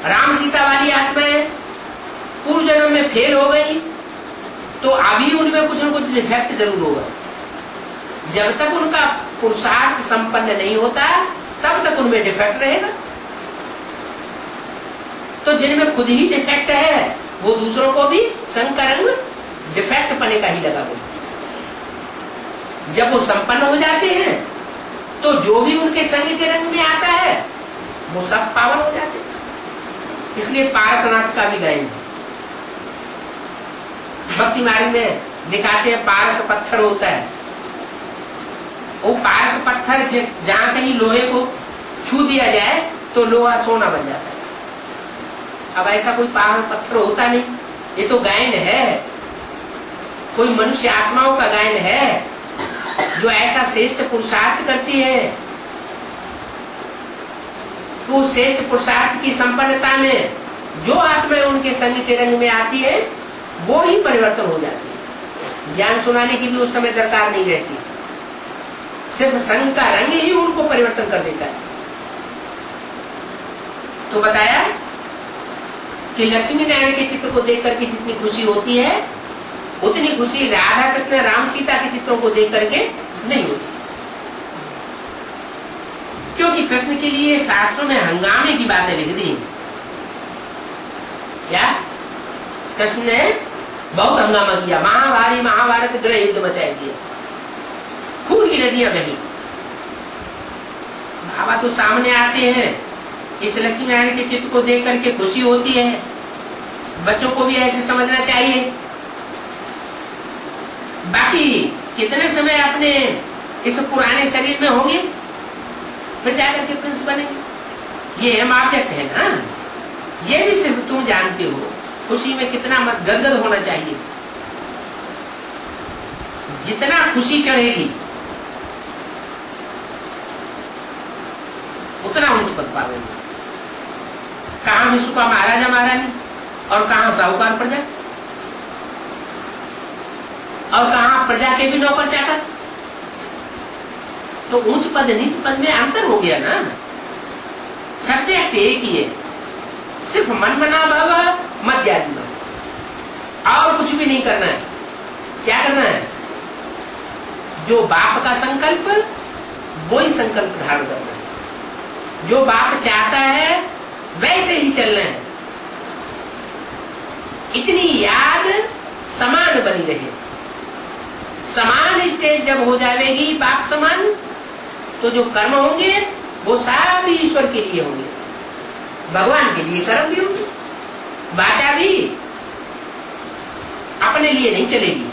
S1: राम सीता वाली आत्माएं पूर्व जन्म में फेल हो गई तो अभी उनमें कुछ न कुछ डिफेक्ट जरूर होगा। जब तक उनका पुरुषार्थ संपन्न नहीं होता तब तक उनमें डिफेक्ट रहेगा। तो जिनमें खुद ही डिफेक्ट है वो दूसरों को भी संग का रंग डिफेक्ट पने का ही लगा देगा। जब वो संपन्न हो जाते हैं तो जो भी उनके संग के रंग में आता है वो सब पावन हो जाते हैं। इसलिए पारसनाथ का भी गायन भक्ति मार्ग में दिखाते हैं। पारस पत्थर होता है, वो पारस पत्थर जिस जहां कहीं लोहे को छू दिया जाए तो लोहा सोना बन जाता है। अब ऐसा कोई पारस पत्थर होता नहीं। ये तो गायन है, कोई मनुष्य आत्माओं का गायन है जो ऐसा श्रेष्ठ पुरुषार्थ करती है। तो श्रेष्ठ पुरुषार्थ की संपन्नता में जो आत्माएं उनके संग के रंग में आती है वो ही परिवर्तन हो जाती है। ज्ञान सुनाने की भी उस समय दरकार नहीं रहती, सिर्फ संग का रंग ही उनको परिवर्तन कर देता है। तो बताया कि लक्ष्मी नारायण के चित्र को देख करके जितनी खुशी होती है उतनी खुशी राधा कृष्ण राम सीता के चित्रों को देख करके नहीं होती। क्योंकि कृष्ण के लिए शास्त्रों में हंगामे की बातें लिख दी। क्या कृष्ण ने बहुत हंगामा किया, महाभारी महाभारत गृह युद्ध मचाई दिया, खून की नदियां बही। बाबा तो सामने आते हैं। इस लक्ष्मी नारायण के चित्र को देख करके खुशी होती है। बच्चों को भी ऐसे समझना चाहिए। बाकी कितने समय अपने इस पुराने शरीर में होंगे, फिर जाकर के प्रिंस बनेंगे। ये ऑब्जेक्ट है ना, ये भी सिर्फ तुम जानते हो। खुशी में कितना मत गदगद होना चाहिए। जितना खुशी चढ़ेगी उतना उच्च पद पावेंगे। कहां विश्व का महाराजा महारानी और कहां साहूकार प्रजा, और कहां प्रजा के भी नौकर चाकर। तो उच्च पद नीच पद में अंतर हो गया ना। सब्जेक्ट एक ही है, सिर्फ मन मना भाव मध्यादि भाव, और कुछ भी नहीं करना है। क्या करना है? जो बाप का संकल्प वो ही संकल्प धारण करना है। जो बाप चाहता है वैसे ही चलना है। इतनी याद समान बनी रहे। समान स्टेज जब हो जाएगी बाप समान, तो जो कर्म होंगे वो सब ईश्वर के लिए होंगे, भगवान के लिए कर्म भी होंगे। वाचा भी अपने लिए नहीं चलेगी,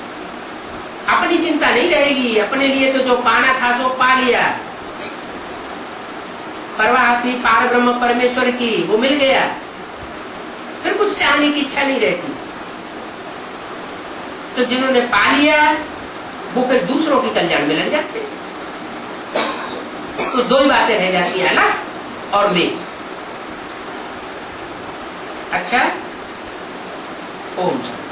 S1: अपनी चिंता नहीं रहेगी। अपने लिए तो जो पाना था सो पा लिया। परवाह थी पार ब्रह्म परमेश्वर की, वो मिल गया। फिर कुछ चाहने की इच्छा नहीं रहती। तो जिन्होंने पा लिया वो फिर दूसरों के कल्याण में लग जाते हैं। तो दो ही बातें रह जाती हैं, अलग और वे। अच्छा, ओम शांति।